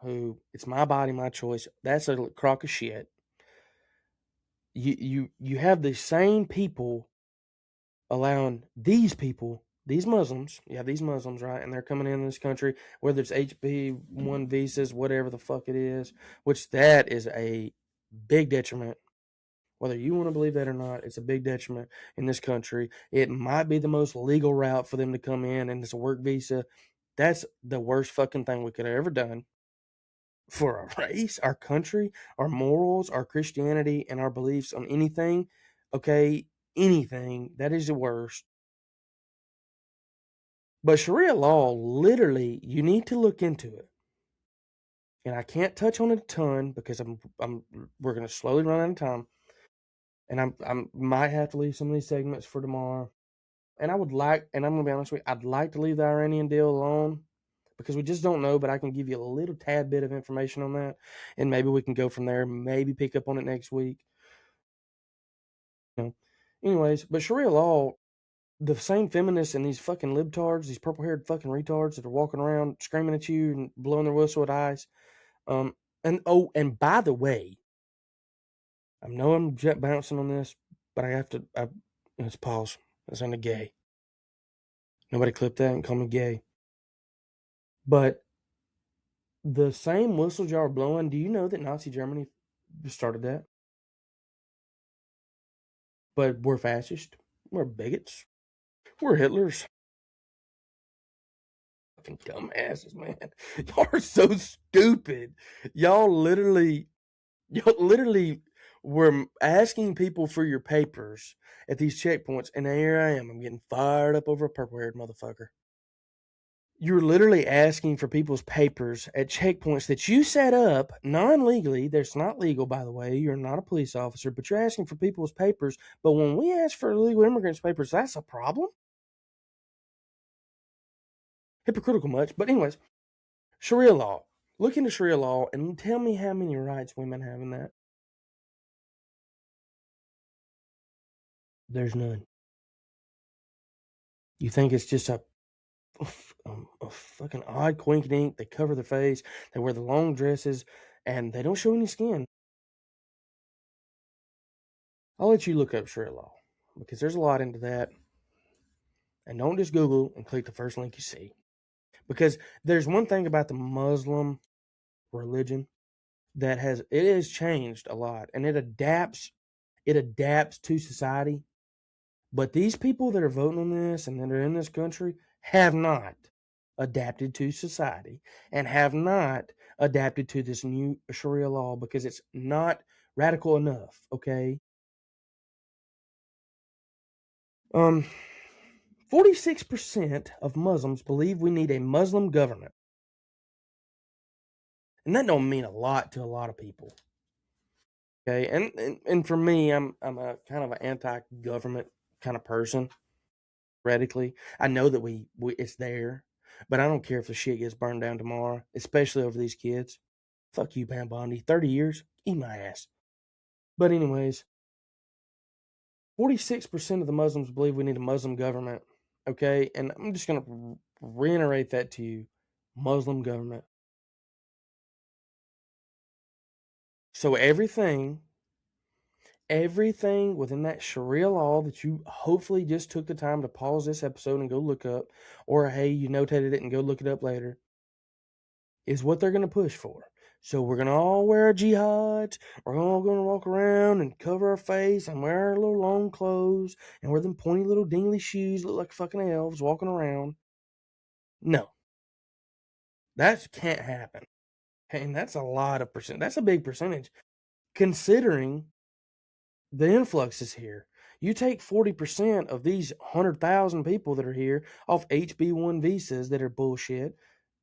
who it's my body, my choice. That's a crock of shit. You have the same people allowing these Muslims, you have these Muslims, right? And they're coming in this country, whether it's HP1 visas, whatever the fuck it is, which that is a big detriment. Whether you want to believe that or not, it's a big detriment in this country. It might be the most legal route for them to come in, and it's a work visa. That's the worst fucking thing we could have ever done for our race, our country, our morals, our Christianity, and our beliefs on anything. Okay, anything. That is the worst. But Sharia law, literally, you need to look into it. And I can't touch on it a ton because we're gonna slowly run out of time. And I might have to leave some of these segments for tomorrow. And I'm gonna be honest with you, I'd like to leave the Iranian deal alone because we just don't know, but I can give you a little tad bit of information on that, and maybe we can go from there, maybe pick up on it next week. Anyways, but Sharia law, the same feminists and these fucking libtards, these purple-haired fucking retards that are walking around screaming at you and blowing their whistle at eyes. And by the way, I know I'm jet bouncing on this, but let's pause. That's on the gay. Nobody clip that and call me gay. But the same whistles y'all are blowing, do you know that Nazi Germany started that? But we're fascist. We're bigots. We're Hitlers. fucking dumbasses, man. Y'all are so stupid. Y'all literally were asking people for your papers at these checkpoints, and here I am. I'm getting fired up over a purple-haired motherfucker. You're literally asking for people's papers at checkpoints that you set up non-legally. That's not legal, by the way. You're not a police officer, but you're asking for people's papers. But when we ask for illegal immigrants' papers, that's a problem. Hypocritical much. But anyways, Sharia law. Look into Sharia law and tell me how many rights women have in that. There's none. You think it's just a fucking odd quink dink. They cover their face. They wear the long dresses, and they don't show any skin. I'll let you look up Sharia law because there's a lot into that. And don't just Google and click the first link you see. Because there's one thing about the Muslim religion that has changed a lot, and it adapts to society. But these people that are voting on this and that are in this country have not adapted to society and have not adapted to this new Sharia law because it's not radical enough, okay? 46% of Muslims believe we need a Muslim government. And that don't mean a lot to a lot of people. Okay, and for me, I'm a kind of an anti-government kind of person. Radically, I know that we it's there, but I don't care if the shit gets burned down tomorrow, especially over these kids. Fuck you, Pam Bondi. 30 years, eat my ass. But anyways, 46% of the Muslims believe we need a Muslim government. Okay, and I'm just gonna reiterate that to you: Muslim government. So everything within that Sharia law that you hopefully just took the time to pause this episode and go look up, or hey, you notated it and go look it up later, is what they're going to push for. So we're going to all wear our jihads. We're all going to walk around and cover our face and wear our little long clothes and wear them pointy little dingly shoes, look like fucking elves walking around. No, that can't happen. And that's a lot of percent. That's a big percentage considering the influx is here. You take 40% of these 100,000 people that are here off HB1 visas that are bullshit,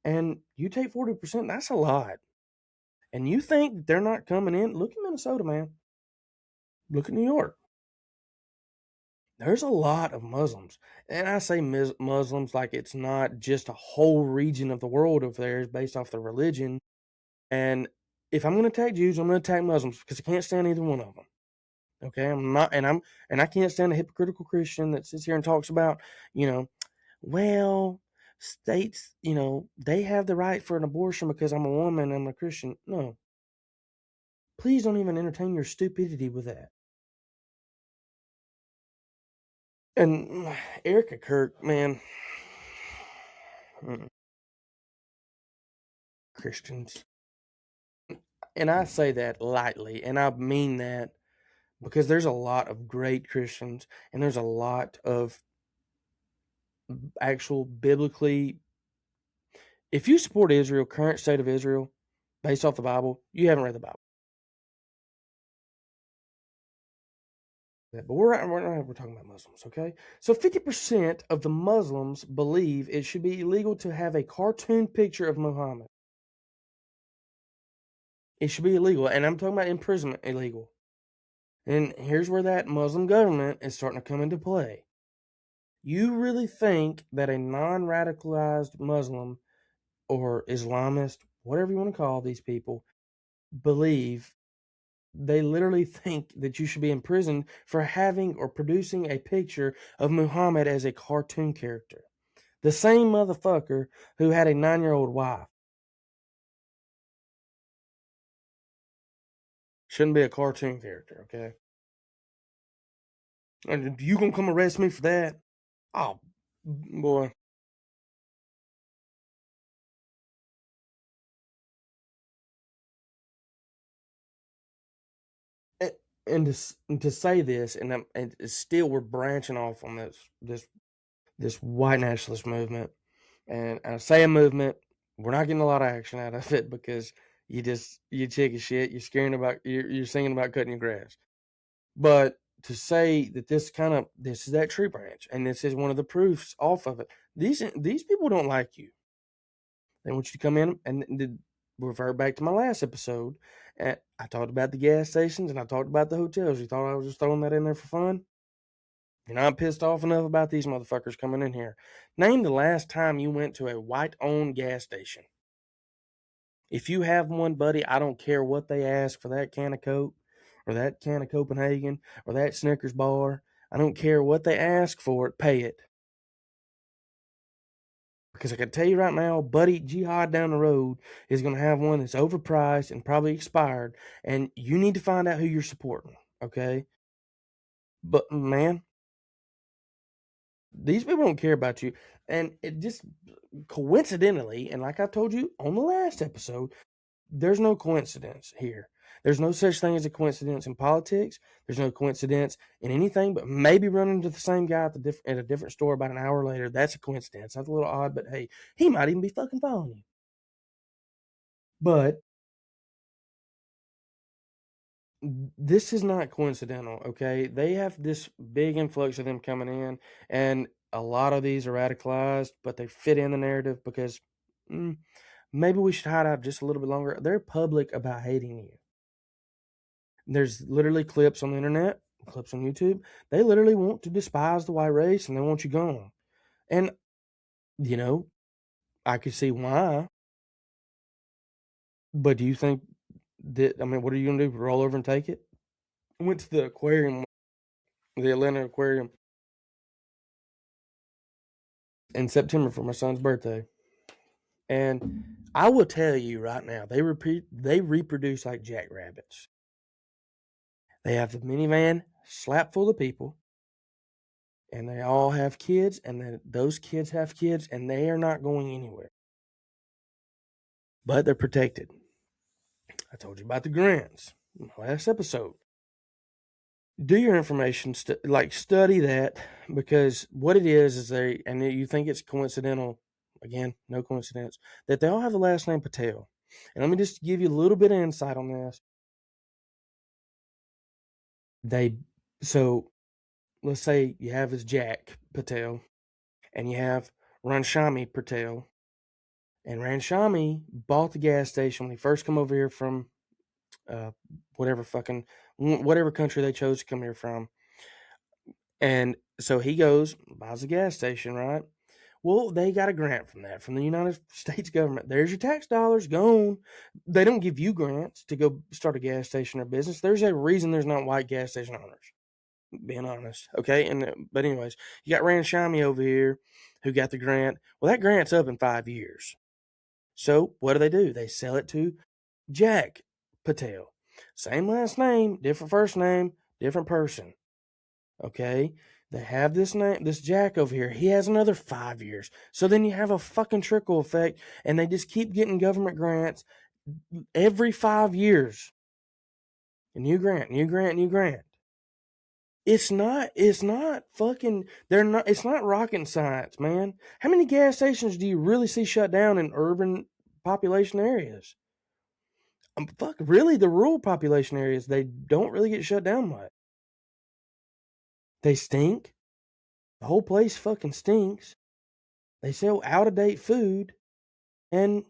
and you take 40%, that's a lot. And you think they're not coming in? Look at Minnesota, man. Look at New York. There's a lot of Muslims. And I say Muslims like it's not just a whole region of the world over there. It's based off the religion. And if I'm going to attack Jews, I'm going to attack Muslims because I can't stand either one of them. Okay, and I can't stand a hypocritical Christian that sits here and talks about, well, states, they have the right for an abortion because I'm a woman, I'm a Christian. No. Please don't even entertain your stupidity with that. And Erica Kirk, man, Christians. And I say that lightly, and I mean that because there's a lot of great Christians, and there's a lot of actual biblically. If you support Israel, current state of Israel, based off the Bible, you haven't read the Bible. But we're talking about Muslims, okay? So 50% of the Muslims believe it should be illegal to have a cartoon picture of Muhammad. It should be illegal, and I'm talking about imprisonment illegal. And here's where that Muslim government is starting to come into play. You really think that a non-radicalized Muslim or Islamist, whatever you want to call these people, they literally think that you should be imprisoned for having or producing a picture of Muhammad as a cartoon character. The same motherfucker who had a 9-year-old wife. Shouldn't be a cartoon character, okay? And you gonna come arrest me for that? Oh, boy. And to say this, and still we're branching off on this white nationalist movement. And I say a movement, we're not getting a lot of action out of it because you chicken shit. You're singing about cutting your grass. But to say that this is that tree branch, and this is one of the proofs off of it. These people don't like you. They want you to come in and refer back to my last episode. And I talked about the gas stations and I talked about the hotels. You thought I was just throwing that in there for fun? You're not pissed off enough about these motherfuckers coming in here. Name the last time you went to a white-owned gas station. If you have one, buddy, I don't care what they ask for that can of Coke or that can of Copenhagen or that Snickers bar. I don't care what they ask for it, pay it. Because I can tell you right now, Buddy Jihad down the road is going to have one that's overpriced and probably expired, and you need to find out who you're supporting, okay? But man, these people don't care about you, and it just coincidentally, and like I told you on the last episode, there's no coincidence here. There's no such thing as a coincidence in politics. There's no coincidence in anything, but maybe running into the same guy at a different store about an hour later. That's a coincidence. That's a little odd, but hey, he might even be fucking following you. But this is not coincidental, okay? They have this big influx of them coming in, and a lot of these are radicalized, but they fit in the narrative because maybe we should hide out just a little bit longer. They're public about hating you. There's literally clips on the internet, clips on YouTube. They literally want to despise the white race and they want you gone. And, you know, I could see why. But do you think what are you going to do? Roll over and take it? I went to the aquarium, the Atlanta aquarium, in September for my son's birthday. And I will tell you right now, they reproduce like jackrabbits. They have the minivan slap full of people, and they all have kids, and then those kids have kids, and they are not going anywhere. But they're protected. I told you about the grants last episode. Do your information, study that, because what it is and you think it's coincidental, again, no coincidence, that they all have the last name Patel. And let me just give you a little bit of insight on this. So let's say you have this Jack Patel and you have Ranshami Patel, and Ranshami bought the gas station when he first come over here from whatever country they chose to come here from. And so he goes, buys a gas station, right? Well, they got a grant from the United States government. There's your tax dollars, gone. They don't give you grants to go start a gas station or business. There's a reason there's not white gas station owners, being honest. Okay. But anyways, you got Rand Shami over here who got the grant. Well, that grant's up in 5 years. So what do? They sell it to Jack Patel. Same last name, different first name, different person. Okay. They have this Jack over here. He has another 5 years. So then you have a fucking trickle effect, and they just keep getting government grants every 5 years. A new grant, new grant, new grant. It's not fucking, it's not rocket science, man. How many gas stations do you really see shut down in urban population areas? Really, the rural population areas, they don't really get shut down much. They stink. The whole place fucking stinks. They sell out of date food, and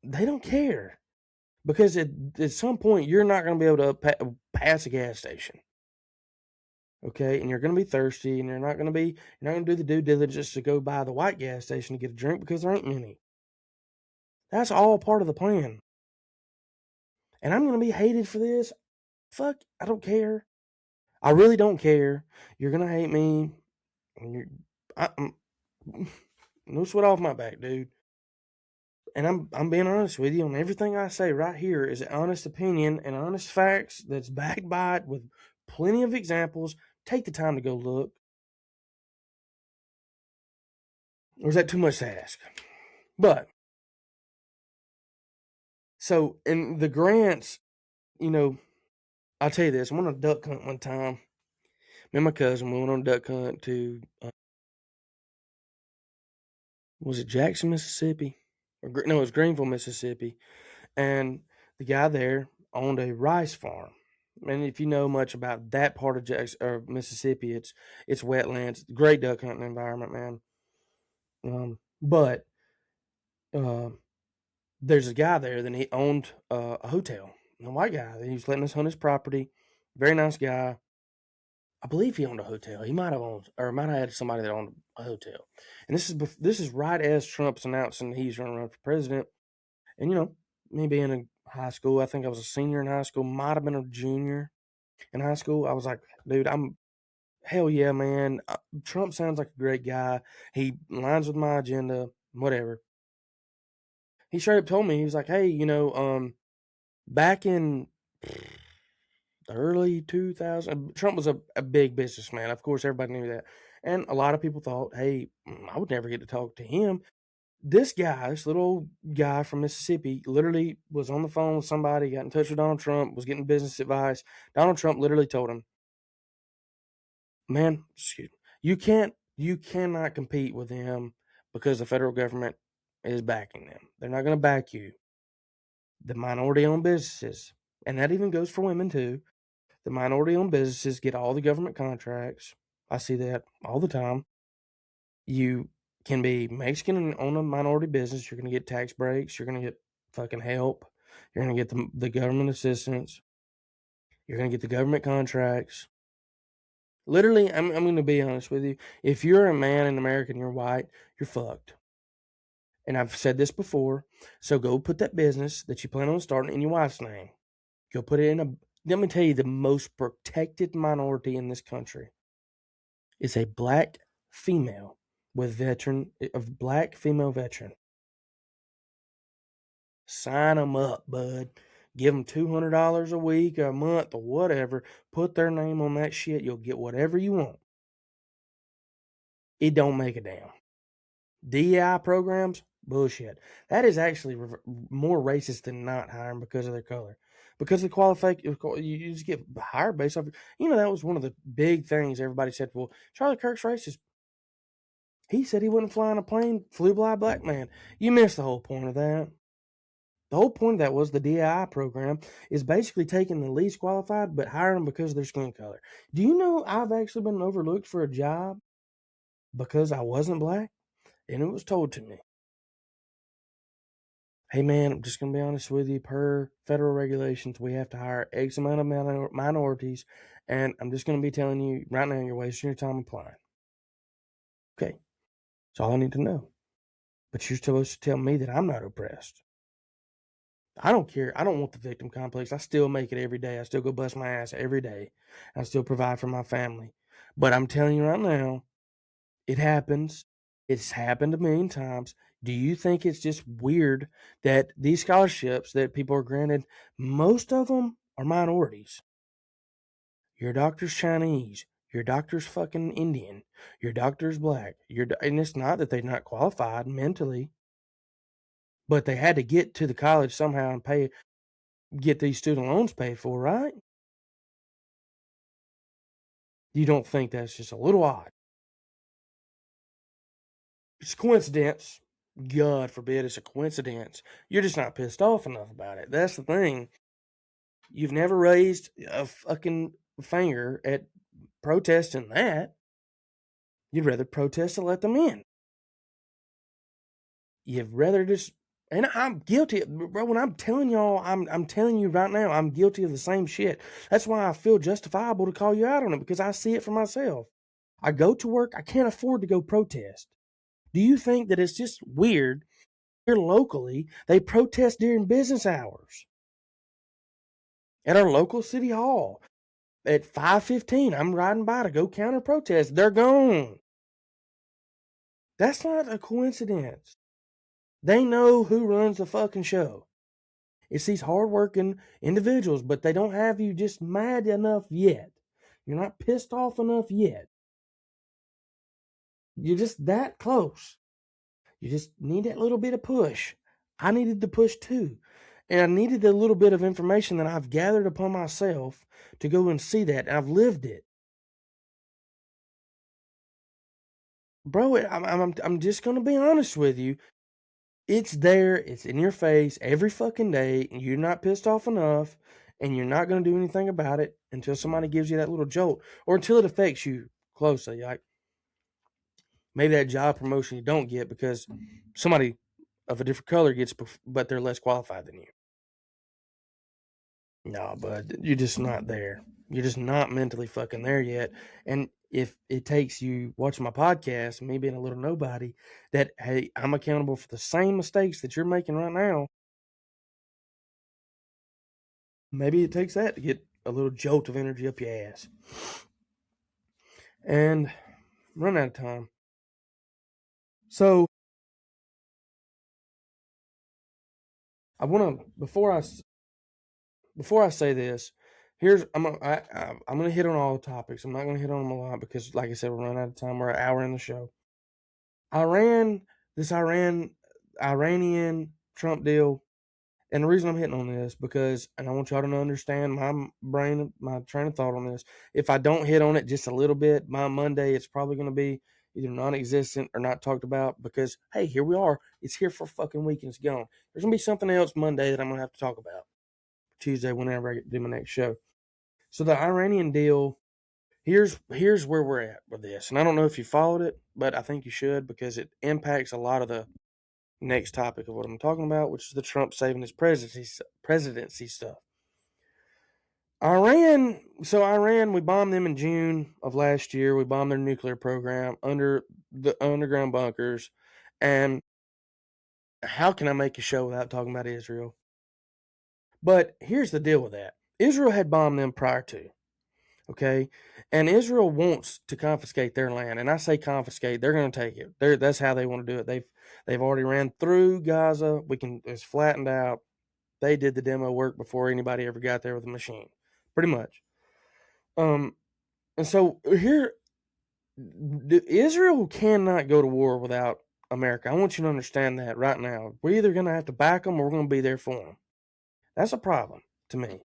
they don't care because at some point you're not going to be able to pass a gas station. Okay, and you're going to be thirsty, and you're not going to do the due diligence to go buy the white gas station to get a drink because there ain't many. That's all part of the plan. And I'm going to be hated for this. Fuck, I don't care. I really don't care. You're going to hate me. No sweat off my back, dude. And I'm being honest with you on everything I say right here is an honest opinion and honest facts that's backed by it with plenty of examples. Take the time to go look. Or is that too much to ask? But so in the grants, I'll tell you this. I went on a duck hunt one time. Me and my cousin, we went on a duck hunt to was it Jackson, Mississippi? No, it was Greenville, Mississippi. And the guy there owned a rice farm. And if you know much about that part of Jackson or Mississippi, it's wetlands, great duck hunting environment, man. But there's a guy there that he owned a hotel. A white guy. He was letting us hunt his property. Very nice guy. I believe he owned a hotel. He might have owned, or might have had somebody that owned a hotel. And this is right as Trump's announcing he's going to run for president. And me being in high school, I think I was a senior in high school, might have been a junior in high school. I was like, dude, hell yeah, man. Trump sounds like a great guy. He aligns with my agenda, whatever. He straight up told me, he was like, hey, back in the early 2000s, Trump was a big businessman. Of course, everybody knew that. And a lot of people thought, hey, I would never get to talk to him. This little guy from Mississippi, literally was on the phone with somebody, got in touch with Donald Trump, was getting business advice. Donald Trump literally told him, man, you cannot compete with them because the federal government is backing them. They're not going to back you. The minority-owned businesses, and that even goes for women too, the minority-owned businesses get all the government contracts. I see that all the time. You can be Mexican and own a minority business. You're going to get tax breaks. You're going to get fucking help. You're going to get the government assistance. You're going to get the government contracts. Literally, I'm going to be honest with you. If you're a man in America and you're white, you're fucked. And I've said this before. So go put that business that you plan on starting in your wife's name. Go put it in let me tell you, the most protected minority in this country is a black female black female veteran. Sign them up, bud. Give them $200 a week, a month, or whatever. Put their name on that shit. You'll get whatever you want. It don't make a damn. DEI programs, bullshit. That is actually more racist than not hiring because of their color. Because of the qualification, you just get hired based off. That was one of the big things everybody said. Well, Charlie Kirk's racist. He said he wouldn't fly in a plane, flew by a black man. You missed the whole point of that. The whole point of that was the DI program is basically taking the least qualified but hiring them because of their skin color. Do you know I've actually been overlooked for a job because I wasn't black? And it was told to me. Hey man, I'm just going to be honest with you. Per federal regulations, we have to hire X amount of minorities. And I'm just going to be telling you right now, you're wasting your time applying. Okay. That's all I need to know. But you're supposed to tell me that I'm not oppressed. I don't care. I don't want the victim complex. I still make it every day. I still go bust my ass every day. I still provide for my family. But I'm telling you right now, it happens. It's happened a million times. Do you think it's just weird that these scholarships that people are granted, most of them are minorities? Your doctor's Chinese. Your doctor's fucking Indian. Your doctor's black. And it's not that they're not qualified mentally, but they had to get to the college somehow and get these student loans paid for, right? You don't think that's just a little odd? It's a coincidence. God forbid it's a coincidence. You're just not pissed off enough about it. That's the thing. You've never raised a fucking finger at protesting that. You'd rather protest and let them in. You'd rather just, and I'm guilty, bro. When I'm telling y'all, I'm telling you right now, I'm guilty of the same shit. That's why I feel justifiable to call you out on it, because I see it for myself. I go to work. I can't afford to go protest. Do you think that it's just weird? Here locally, they protest during business hours at our local city hall. At 5:15, I'm riding by to go counter protest. They're gone. That's not a coincidence. They know who runs the fucking show. It's these hardworking individuals, but they don't have you just mad enough yet. You're not pissed off enough yet. You're just that close. You just need that little bit of push. I needed the push too. And I needed a little bit of information that I've gathered upon myself to go and see that. And I've lived it. bro, I'm just gonna be honest with you. It's there. It's in your face every fucking day, and you're not pissed off enough, and you're not gonna do anything about it until somebody gives you that little jolt, or until it affects you closely. Like maybe that job promotion you don't get because somebody of a different color gets, but they're less qualified than you. No, bud, you're just not there. You're just not mentally fucking there yet. And if it takes you watching my podcast, me being a little nobody, that hey, I'm accountable for the same mistakes that you're making right now. Maybe it takes that to get a little jolt of energy up your ass. And run out of time. So I want to before I say this, I'm gonna hit on all the topics. I'm not gonna hit on them a lot because, like I said, we're running out of time. We're an hour in the show. Iran, this Iranian Trump deal, and the reason I'm hitting on this because, and I want y'all to understand my train of thought on this. If I don't hit on it just a little bit, by Monday, it's probably going to be either non-existent or not talked about because, hey, here we are. It's here for a fucking week and it's gone. There's gonna be something else Monday that I'm gonna have to talk about. Tuesday, whenever I get to do my next show. So the Iranian deal, here's where we're at with this, and I don't know if you followed it, but I think you should because it impacts a lot of the next topic of what I'm talking about, which is the Trump saving his presidency stuff. Iran, we bombed them in June of last year. We bombed their nuclear program under the underground bunkers. And how can I make a show without talking about Israel? But here's the deal with that. Israel had bombed them prior to. Okay, and Israel wants to confiscate their land, and I say confiscate. They're going to take it. That's how they want to do it. They've already ran through Gaza. It's flattened out. They did the demo work before anybody ever got there with a machine, pretty much. And so here, Israel cannot go to war without America. I want you to understand that right now. We're either going to have to back them or we're going to be there for them. That's a problem to me.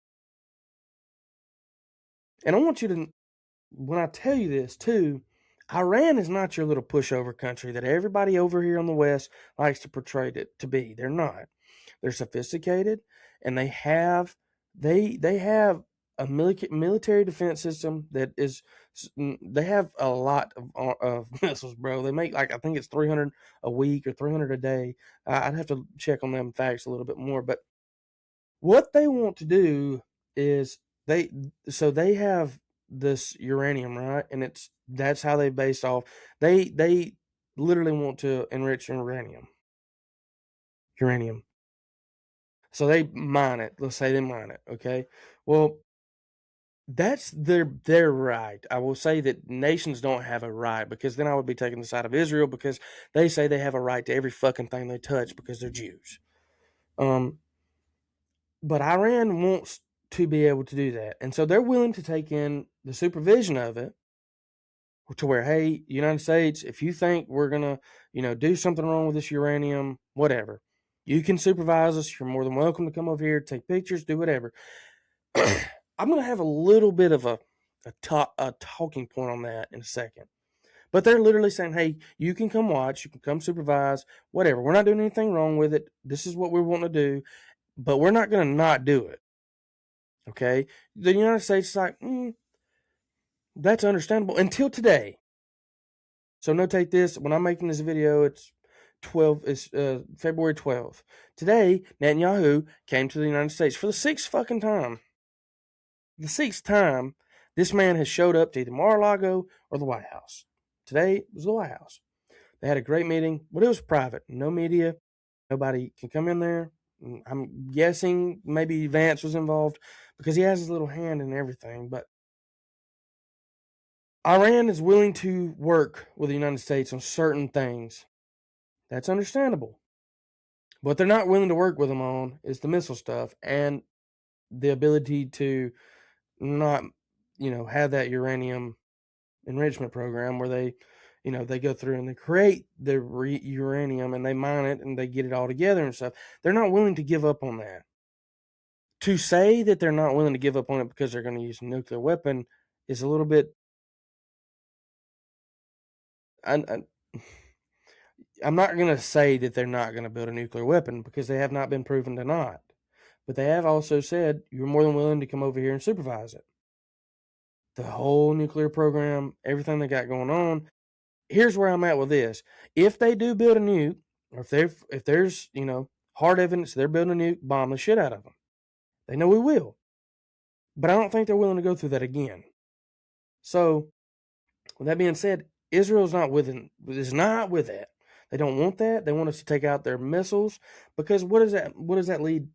And I want you to, when I tell you this too, Iran is not your little pushover country that everybody over here on the West likes to portray it to be. They're not. They're sophisticated, and they have a military defense system that is. They have a lot of missiles, bro. They make like I think it's 300 a week or 300 a day. I'd have to check on them facts a little bit more, but what they want to do is they they have this uranium, right? And that's how they based off. They literally want to enrich uranium. Uranium. So they mine it. Let's say they mine it, okay? Well, that's their right. I will say that nations don't have a right because then I would be taking the side of Israel because they say they have a right to every fucking thing they touch because they're Jews. Um But Iran wants to be able to do that. And so they're willing to take in the supervision of it to where, hey, United States, if you think we're going to, do something wrong with this uranium, whatever, you can supervise us. You're more than welcome to come over here, take pictures, do whatever. I'm going to have a little bit of a talking point on that in a second. But they're literally saying, hey, you can come watch, you can come supervise, whatever. We're not doing anything wrong with it. This is what we want to do, but we're not going to not do it. Okay, the United States is like, that's understandable until today. So notate this: when I'm making this video, it's February 12th. Today, Netanyahu came to the United States for the sixth fucking time. The sixth time this man has showed up to either Mar-a-Lago or the White House. Today was the White House. They had a great meeting, but it was private. No media. Nobody can come in there. I'm guessing maybe Vance was involved because he has his little hand in everything, but Iran is willing to work with the United States on certain things. That's understandable. What they're not willing to work with them on is the missile stuff and the ability to not, have that uranium enrichment program where they go through and they create the uranium and they mine it and they get it all together and stuff. They're not willing to give up on that. To say that they're not willing to give up on it because they're going to use a nuclear weapon is a little bit I'm not going to say that they're not going to build a nuclear weapon because they have not been proven to not. But they have also said you're more than willing to come over here and supervise it. The whole nuclear program, everything they got going on. Here's where I'm at with this. If they do build a nuke, or if there's, hard evidence they're building a nuke, bomb the shit out of them. They know we will. But I don't think they're willing to go through that again. So, with that being said, Israel's is not with that. They don't want that. They want us to take out their missiles because what does that lead,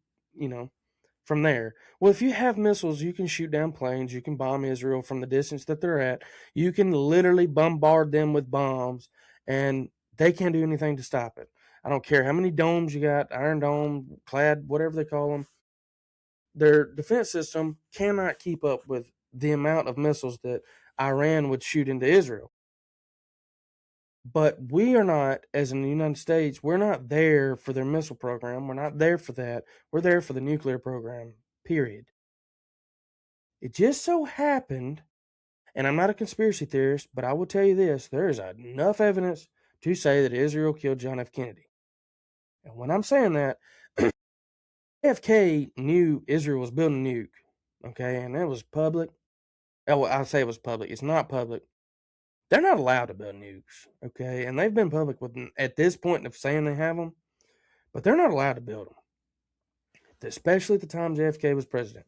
from there? Well, if you have missiles, you can shoot down planes, you can bomb Israel from the distance that they're at. You can literally bombard them with bombs and they can't do anything to stop it. I don't care how many domes you got, Iron Dome, clad, whatever they call them. Their defense system cannot keep up with the amount of missiles that Iran would shoot into Israel. But we are not, as in the United States, we're not there for their missile program. We're not there for that. We're there for the nuclear program, period. It just so happened, and I'm not a conspiracy theorist, but I will tell you this, there is enough evidence to say that Israel killed John F. Kennedy. And when I'm saying that, JFK knew Israel was building a nuke, okay, and it was public. Oh, well, I say it was public. It's not public. They're not allowed to build nukes, okay? And they've been public with at this point of saying they have them, but they're not allowed to build them, especially at the time JFK was president.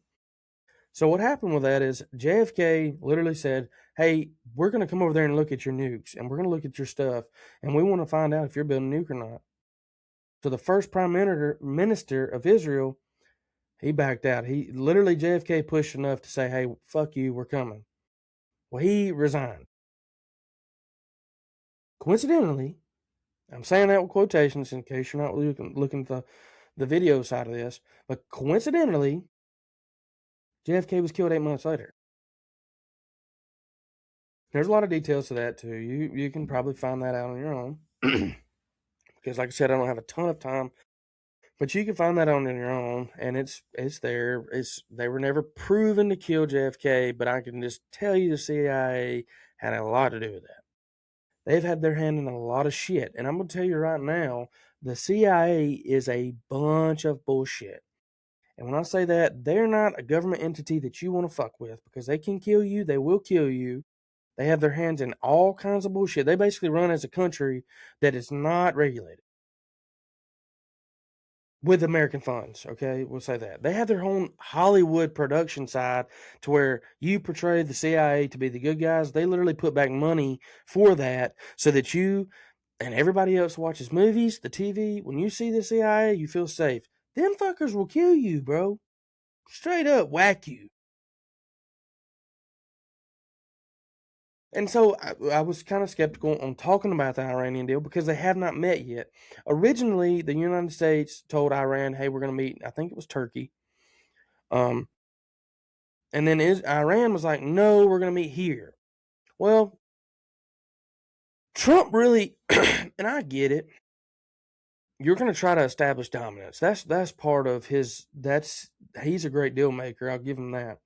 So what happened with that is JFK literally said, hey, we're going to come over there and look at your nukes, and we're going to look at your stuff, and we want to find out if you're building a nuke or not. So the first prime minister of Israel, he backed out. He literally, JFK pushed enough to say, hey, fuck you, we're coming. Well, he resigned. Coincidentally, I'm saying that with quotations in case you're not looking at the video side of this, but coincidentally, JFK was killed 8 months later. There's a lot of details to that too. You can probably find that out on your own. Because like I said, I don't have a ton of time. But you can find that on your own, and it's there. They were never proven to kill JFK, but I can just tell you the CIA had a lot to do with that. They've had their hand in a lot of shit. And I'm gonna tell you right now, the CIA is a bunch of bullshit. And when I say that, they're not a government entity that you want to fuck with because they can kill you, they will kill you. They have their hands in all kinds of bullshit. They basically run as a country that is not regulated with American funds, okay? We'll say that. They have their own Hollywood production side to where you portray the CIA to be the good guys. They literally put back money for that so that you and everybody else watches movies, the TV. When you see the CIA, you feel safe. Them fuckers will kill you, bro. Straight up whack you. And so I was kind of skeptical on talking about the Iranian deal because they have not met yet. Originally, the United States told Iran, hey, we're going to meet, I think it was Turkey. And then Iran was like, no, we're going to meet here. Well, Trump really, and I get it, you're going to try to establish dominance. That's part of he's a great deal maker. I'll give him that.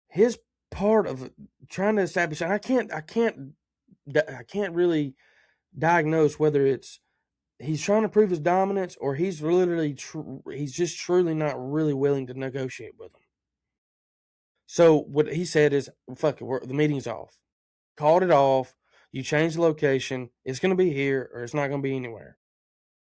His part of trying to establish, and I can't really diagnose whether it's he's trying to prove his dominance or he's literally he's just truly not really willing to negotiate with them. So what he said is, fuck it, the meeting's off. Called it off. You change the location. It's going to be here or it's not going to be anywhere.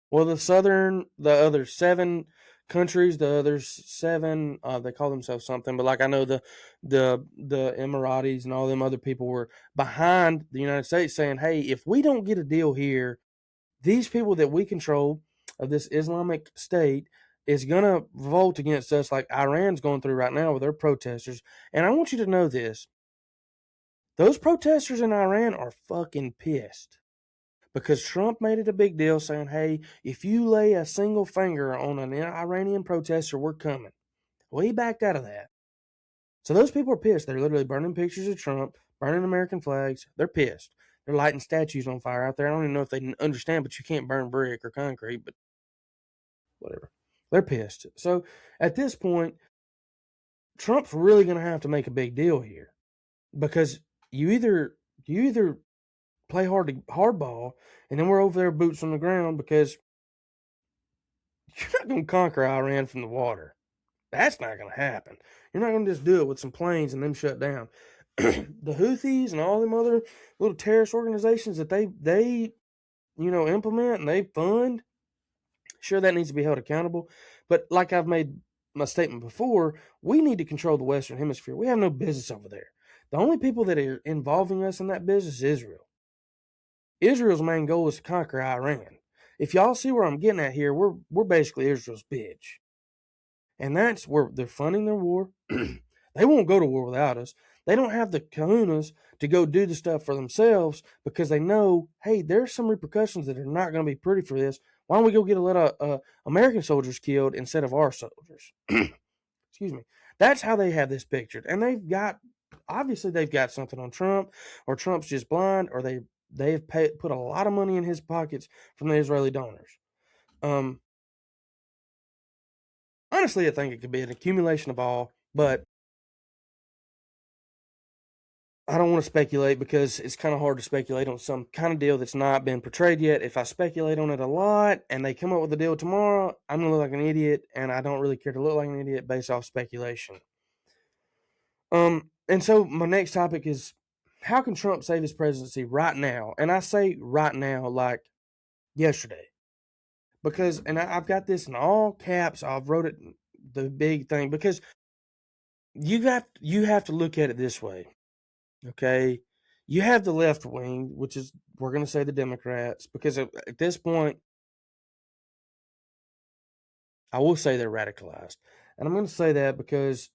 Well, the other 7 countries, the other 7, they call themselves something, but like I know the Emiratis and all them other people were behind the United States saying, hey, if we don't get a deal here, these people that we control of this Islamic state is going to revolt against us like Iran's going through right now with their protesters. And I want you to know this. Those protesters in Iran are fucking pissed because Trump made it a big deal saying, hey, if you lay a single finger on an Iranian protester, we're coming. Well, he backed out of that. So those people are pissed. They're literally burning pictures of Trump, burning American flags. They're pissed. They're lighting statues on fire out there. I don't even know if they understand, but you can't burn brick or concrete, but whatever. They're pissed. So at this point, Trump's really going to have to make a big deal here because you either play hardball, and then we're over there boots on the ground because you're not going to conquer Iran from the water. That's not going to happen. You're not going to just do it with some planes and them shut down. The Houthis and all them other little terrorist organizations that they implement and they fund, sure, that needs to be held accountable. But like I've made my statement before, we need to control the Western Hemisphere. We have no business over there. The only people that are involving us in that business is Israel. Israel's main goal is to conquer Iran. If y'all see where I'm getting at here, we're basically Israel's bitch. And that's where they're funding their war. They won't go to war without us. They don't have the kahunas to go do the stuff for themselves because they know, hey, there's some repercussions that are not going to be pretty for this. Why don't we go get a lot of American soldiers killed instead of our soldiers? Excuse me. That's how they have this pictured. And obviously they've got something on Trump, or Trump's just blind, or they've put a lot of money in his pockets from the Israeli donors. Honestly, I think it could be an accumulation of all, but I don't want to speculate because it's kind of hard to speculate on some kind of deal that's not been portrayed yet. If I speculate on it a lot and they come up with a deal tomorrow, I'm going to look like an idiot, and I don't really care to look like an idiot based off speculation. And so my next topic is, how can Trump save his presidency right now? And I say right now like yesterday. Because, and I've got this in all caps, I've wrote it, the big thing, because you have to look at it this way. Okay, you have the left wing, which is, we're going to say, the Democrats, because at this point, I will say they're radicalized. And I'm going to say that because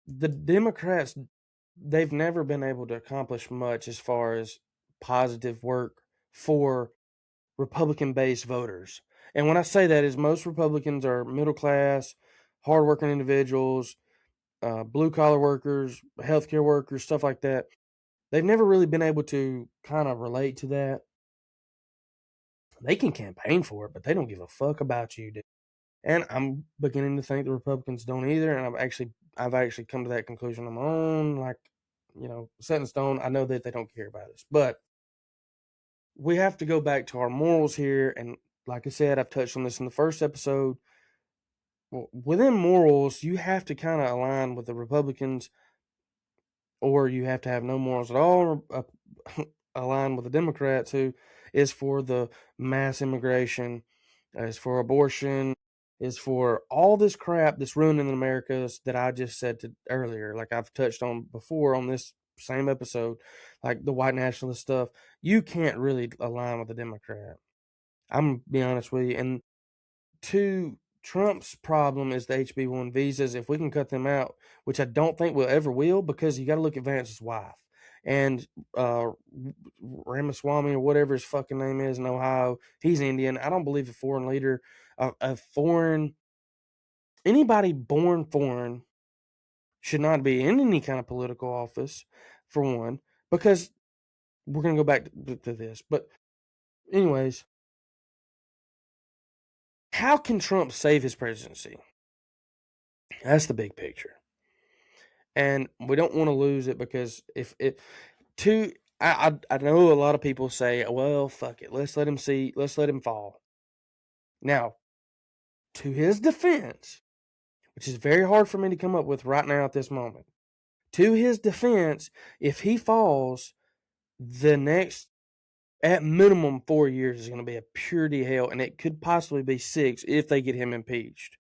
the Democrats, they've never been able to accomplish much as far as positive work for Republican-based voters. And when I say that, is most Republicans are middle class, hardworking individuals, blue-collar workers, healthcare workers, stuff like that. They've never really been able to kind of relate to that. They can campaign for it, but they don't give a fuck about you, dude. And I'm beginning to think the Republicans don't either. And I've actually come to that conclusion on my own. Like, set in stone. I know that they don't care about us, but we have to go back to our morals here. And like I said, I've touched on this in the first episode. Well, within morals, you have to kind of align with the Republicans, or you have to have no morals at all, align with the Democrats, who is for the mass immigration, is for abortion, is for all this crap that's ruining America's that I just said earlier. Like I've touched on before on this same episode, like the white nationalist stuff. You can't really align with the Democrat. I'm going to be honest with you. And Trump's problem is the HB1 visas. If we can cut them out, which I don't think we'll ever will, because you got to look at Vance's wife and Ramaswamy, or whatever his fucking name is in Ohio. He's Indian. I don't believe a foreign leader, anybody born foreign should not be in any kind of political office, for one, because we're going to go back to this. But anyways, how can Trump save his presidency? That's the big picture. And we don't want to lose it, because I know a lot of people say, well, fuck it, let's let him fall. Now, to his defense, which is very hard for me to come up with right now at this moment, to his defense, if he falls, the next, at minimum, 4 years is going to be a purity hell, and it could possibly be 6 if they get him impeached.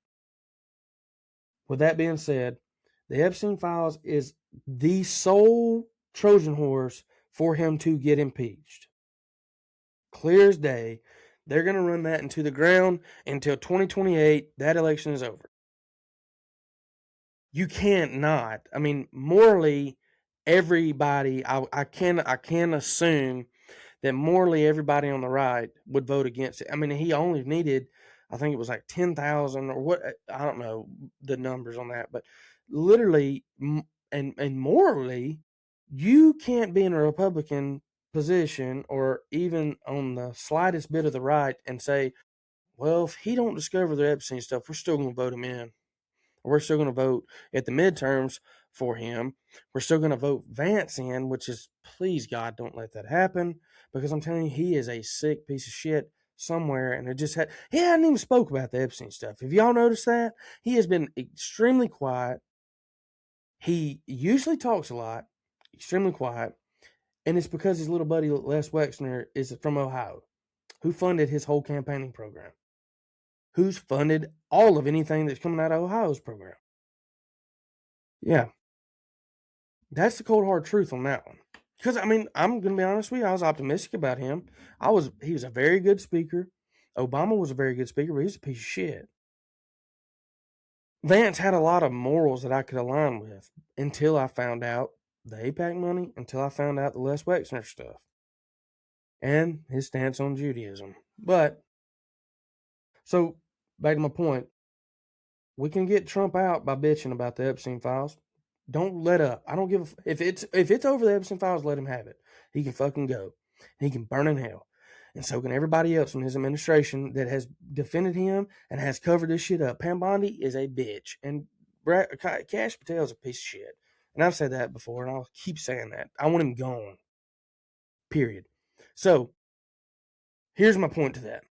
With that being said, the Epstein files is the sole Trojan horse for him to get impeached. Clear as day. They're going to run that into the ground until 2028. That election is over. You can't not. I mean, morally, everybody, I can assume that morally everybody on the right would vote against it. I mean, he only needed, I think it was like 10,000 or what, I don't know the numbers on that, but literally and morally, you can't be in a Republican position or even on the slightest bit of the right and say, well, if he don't discover the Epstein stuff, we're still going to vote him in. Or we're still going to vote at the midterms for him. We're still going to vote Vance in, which is, please God, don't let that happen, because I'm telling you, he is a sick piece of shit somewhere. And he hadn't even spoke about the Epstein stuff. Have y'all noticed that? He has been extremely quiet. He usually talks a lot, extremely quiet. And it's because his little buddy, Les Wexner, is from Ohio, who funded his whole campaigning program, who's funded all of anything that's coming out of Ohio's program. Yeah. That's the cold hard truth on that one. Because, I mean, I'm going to be honest with you, I was optimistic about him. He was a very good speaker. Obama was a very good speaker, but he's a piece of shit. Vance had a lot of morals that I could align with until I found out the AIPAC money, until I found out the Les Wexner stuff and his stance on Judaism. But, so, back to my point, we can get Trump out by bitching about the Epstein files. Don't let up. I don't give a if it's over the Epstein files, let him have it. He can fucking go. He can burn in hell. And so can everybody else in his administration that has defended him and has covered this shit up. Pam Bondi is a bitch. And Kash Patel is a piece of shit. And I've said that before, and I'll keep saying that. I want him gone. Period. So, here's my point to that.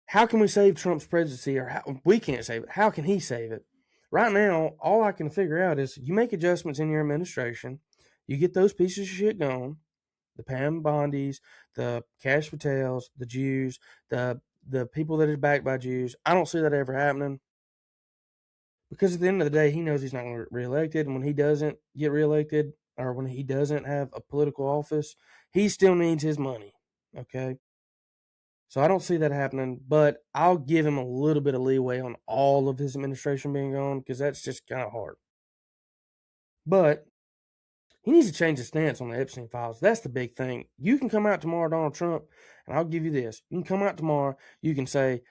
How can we save Trump's presidency? We can't save it. How can he save it? Right now, all I can figure out is you make adjustments in your administration, you get those pieces of shit gone, the Pam Bondis, the Kash Patels, the Jews, the people that are backed by Jews. I don't see that ever happening, because at the end of the day, he knows he's not going to get reelected, and when he doesn't get reelected, or when he doesn't have a political office, he still needs his money, okay? So I don't see that happening, but I'll give him a little bit of leeway on all of his administration being gone, because that's just kind of hard. But he needs to change his stance on the Epstein files. That's the big thing. You can come out tomorrow, Donald Trump, and I'll give you this. You can come out tomorrow, you can say,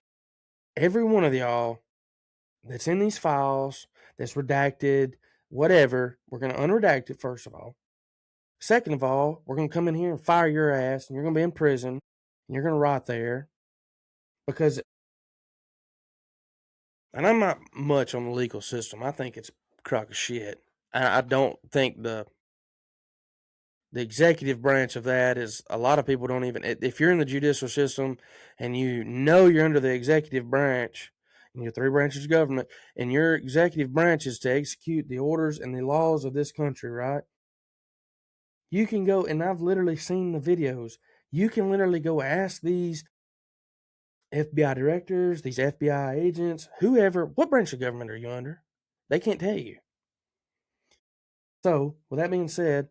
every one of y'all that's in these files, that's redacted, whatever, we're going to unredact it, first of all. Second of all, we're going to come in here and fire your ass, and you're going to be in prison, and you're going to rot there. Because, and I'm not much on the legal system. I think it's a crock of shit. I don't think the executive branch of that is, a lot of people don't even, if you're in the judicial system and you know you're under the executive branch, and your three branches of government, and your executive branch is to execute the orders and the laws of this country, right? You can go, and I've literally seen the videos, you can literally go ask these FBI directors, these FBI agents, whoever, what branch of government are you under? They can't tell you. So, with that being said,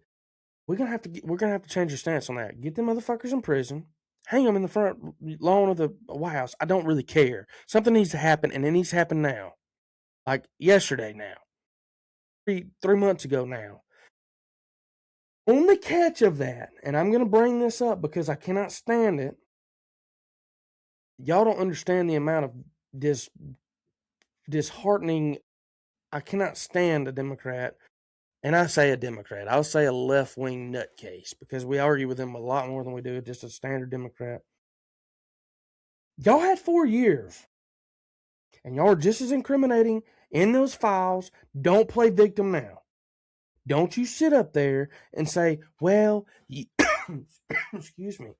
we're gonna have to change your stance on that. Get them motherfuckers in prison, hang them in the front lawn of the White House. I don't really care. Something needs to happen, and it needs to happen now, like yesterday. Now, three months ago. Now, only catch of that, and I'm gonna bring this up because I cannot stand it. Y'all don't understand the amount of disheartening. I cannot stand a Democrat. And I say a Democrat. I'll say a left-wing nutcase, because we argue with them a lot more than we do just a standard Democrat. Y'all had 4 years, and y'all are just as incriminating in those files. Don't play victim now. Don't you sit up there and say, well, excuse me,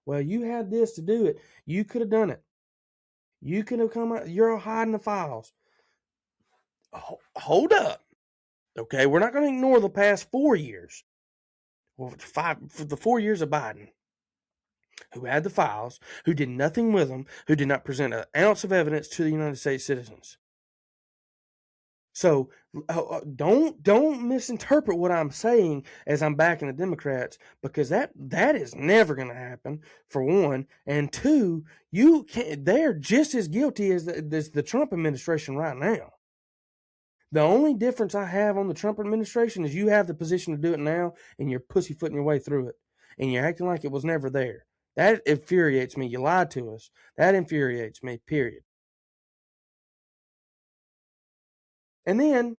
well, you had this to do it. You could have done it. You could have come out. You're hiding the files. Hold up. Okay, we're not going to ignore the past 4 years. Well, for the 4 years of Biden, who had the files, who did nothing with them, who did not present an ounce of evidence to the United States citizens. So don't misinterpret what I'm saying as I'm backing the Democrats, because that is never going to happen, for one. And two, they're just as guilty as the Trump administration right now. The only difference I have on the Trump administration is you have the position to do it now, and you're pussyfooting your way through it, and you're acting like it was never there. That infuriates me. You lied to us. That infuriates me, period. And then,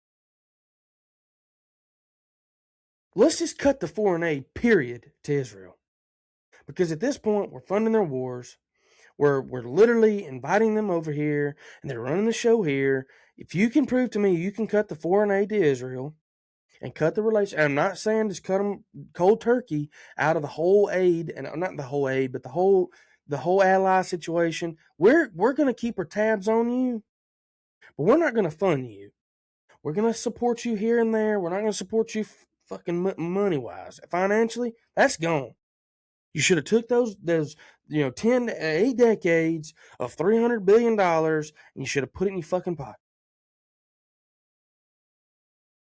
let's just cut the foreign aid, period, to Israel. Because at this point, we're funding their wars. We're literally inviting them over here, and they're running the show here. If you can prove to me you can cut the foreign aid to Israel, and cut the relation. I'm not saying just cut them cold turkey out of the whole aid, and not the whole aid, but the whole ally situation. We're going to keep our tabs on you, but we're not going to fund you. We're going to support you here and there. We're not going to support you fucking money wise. Financially, that's gone. You should have took those 10 to 8 decades of $300 billion and you should have put it in your fucking pocket.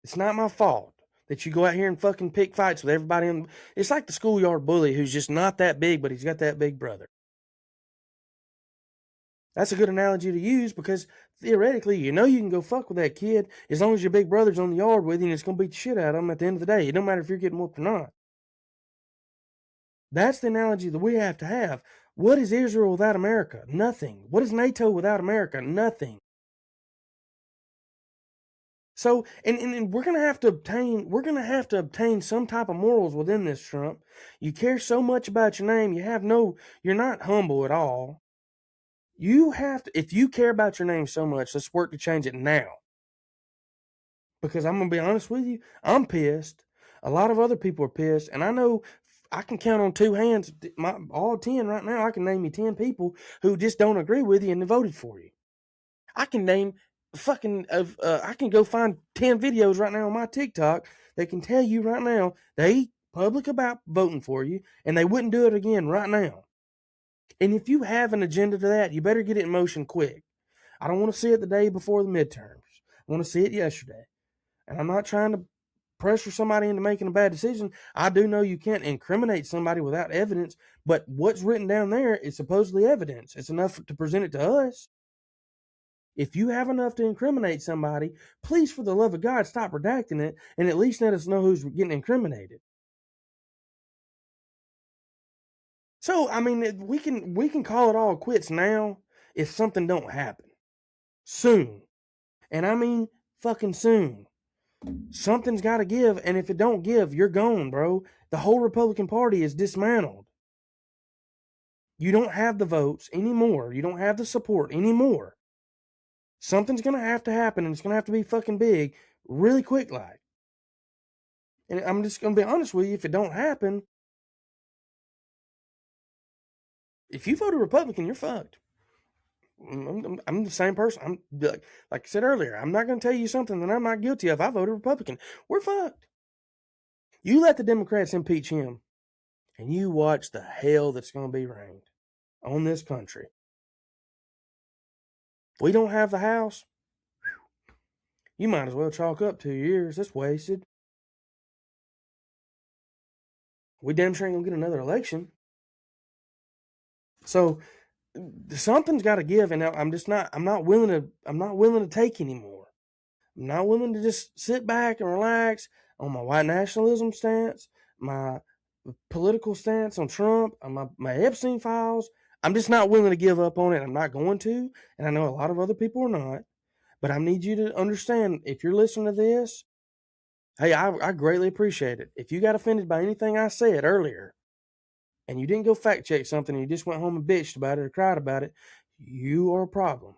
It's not my fault that you go out here and fucking pick fights with everybody. It's like the schoolyard bully who's just not that big, but he's got that big brother. That's a good analogy to use because theoretically, you can go fuck with that kid as long as your big brother's on the yard with you and it's going to beat the shit out of him at the end of the day. It don't matter if you're getting whooped or not. That's the analogy that we have to have. What is Israel without America? Nothing. What is NATO without America? Nothing. So, and we're gonna have to obtain some type of morals within this, Trump. You care so much about your name, you're not humble at all. You have to, if you care about your name so much, let's work to change it now. Because I'm gonna be honest with you, I'm pissed. A lot of other people are pissed, and I know I can count on two hands, all 10 right now. I can name you 10 people who just don't agree with you and voted for you. I can name I can go find 10 videos right now on my TikTok that can tell you right now they public about voting for you and they wouldn't do it again right now. And if you have an agenda to that, you better get it in motion quick. I don't want to see it the day before the midterms. I want to see it yesterday. And I'm not trying to pressure somebody into making a bad decision. I do know you can't incriminate somebody without evidence, but what's written down there is supposedly evidence. It's enough to present it to us. If you have enough to incriminate somebody, please, for the love of God, stop redacting it and at least let us know who's getting incriminated. So, I mean, we can call it all quits now if something don't happen. Soon. And I mean fucking soon. Something's got to give, and if it don't give, you're gone, bro. The whole Republican Party is dismantled. You don't have the votes anymore. You don't have the support anymore. Something's going to happen, and it's going to have to be fucking big really quick like. And I'm just going to be honest with you, if it don't happen, if you vote a Republican, you're fucked. I'm the same person. I'm like I said earlier, I'm not going to tell you something that I'm not guilty of. I voted Republican. We're fucked. You let the Democrats impeach him, and you watch the hell that's going to be rained on this country. We don't have the House. You might as well chalk up 2 years. That's wasted. We damn sure ain't gonna get another election. So something's got to give, and I'm not willing to take anymore. I'm not willing to just sit back and relax on my white nationalism stance, my political stance on Trump, on my Epstein files. I'm just not willing to give up on it. I'm not going to, and I know a lot of other people are not. But I need you to understand, if you're listening to this, hey, I greatly appreciate it. If you got offended by anything I said earlier, and you didn't go fact check something and you just went home and bitched about it or cried about it, you are a problem.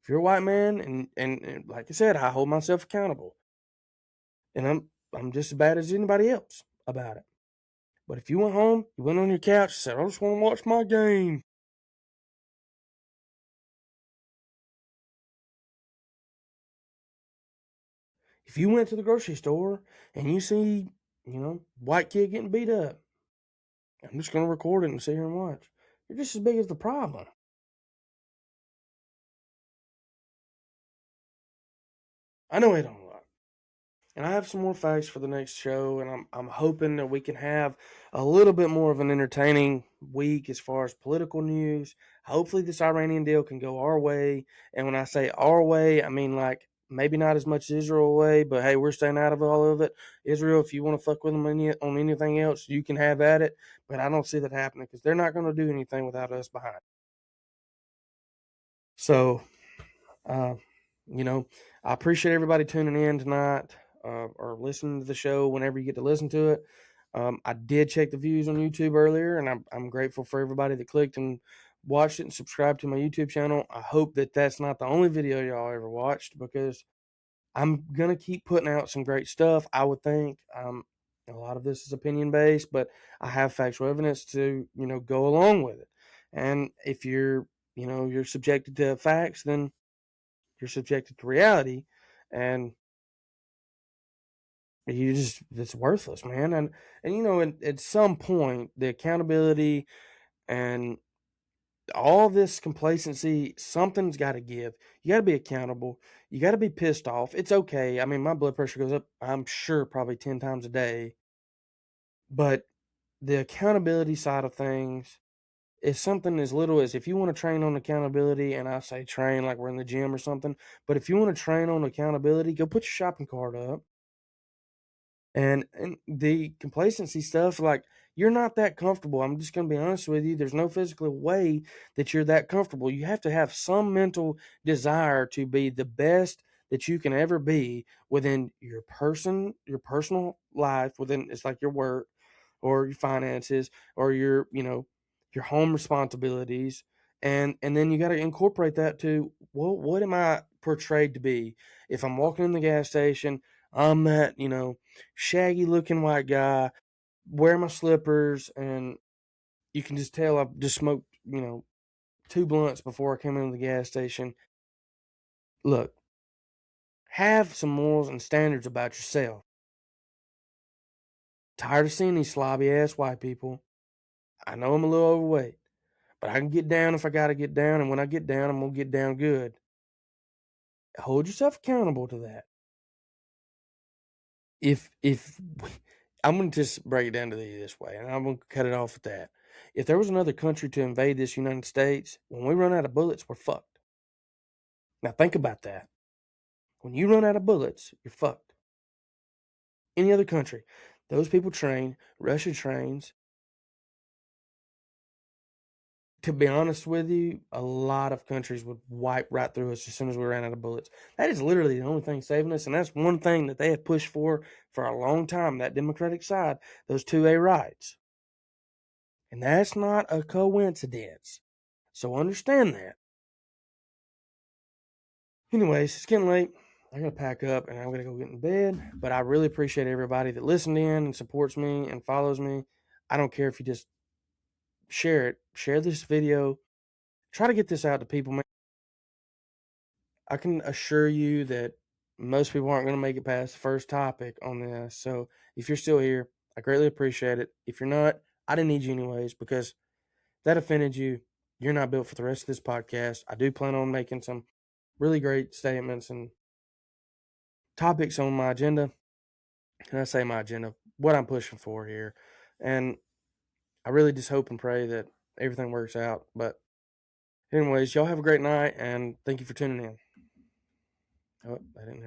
If you're a white man, and like I said, I hold myself accountable. And I'm just as bad as anybody else about it. But if you went home, you went on your couch and said, I just want to watch my game. If you went to the grocery store and you see, white kid getting beat up, I'm just going to record it and sit here and watch. You're just as big as the problem. I know it don't look. And I have some more facts for the next show, and I'm hoping that we can have a little bit more of an entertaining week as far as political news. Hopefully this Iranian deal can go our way. And when I say our way, I mean like maybe not as much Israel way, but hey, we're staying out of all of it. Israel, if you want to fuck with them on anything else, you can have at it. But I don't see that happening because they're not going to do anything without us behind. So, I appreciate everybody tuning in tonight or listening to the show whenever you get to listen to it. I did check the views on YouTube earlier, and I'm grateful for everybody that clicked and watched it and subscribed to my YouTube channel. I hope that that's not the only video y'all ever watched, because I'm gonna keep putting out some great stuff. I would think. A lot of this is opinion based, but I have factual evidence to go along with it. And if you're subjected to facts, then you're subjected to reality, and it's worthless, man. And at some point, the accountability and all this complacency, something's got to give. You got to be accountable. You got to be pissed off. It's okay. I mean, my blood pressure goes up, I'm sure, probably 10 times a day. But the accountability side of things is something as little as, if you want to train on accountability, and I say train like we're in the gym or something, but if you want to train on accountability, go put your shopping cart up. And the complacency stuff, like, you're not that comfortable. I'm just gonna be honest with you. There's no physical way that you're that comfortable. You have to have some mental desire to be the best that you can ever be within your personal life, within, it's like, your work or your finances or your home responsibilities. And then you got to incorporate that to, well, what am I portrayed to be? If I'm walking in the gas station, I'm that, shaggy looking white guy, wear my slippers, and you can just tell I've just smoked, 2 blunts before I came into the gas station. Look, have some morals and standards about yourself. Tired of seeing these slobby ass white people. I know I'm a little overweight, but I can get down if I gotta get down, and when I get down, I'm gonna get down good. Hold yourself accountable to that. If I'm gonna just break it down to you this way, and I'm gonna cut it off at that. If there was another country to invade this United States, when we run out of bullets, we're fucked. Now think about that. When you run out of bullets, you're fucked. Any other country, those people train, Russia trains. To be honest with you, a lot of countries would wipe right through us as soon as we ran out of bullets. That is literally the only thing saving us, and that's one thing that they have pushed for a long time, that Democratic side, those 2A rights. And that's not a coincidence. So understand that. Anyways, it's getting late. I gotta pack up and I'm gonna go get in bed. But I really appreciate everybody that listened in and supports me and follows me. I don't care if you just share it. Share this video. Try to get this out to people, man. I can assure you that most people aren't gonna make it past the first topic on this. So if you're still here, I greatly appreciate it. If you're not, I didn't need you anyways, because if that offended you, you're not built for the rest of this podcast. I do plan on making some really great statements and topics on my agenda. And I say my agenda, what I'm pushing for here. And I really just hope and pray that everything works out. But anyways, y'all have a great night, and thank you for tuning in. Oh, I didn't hear.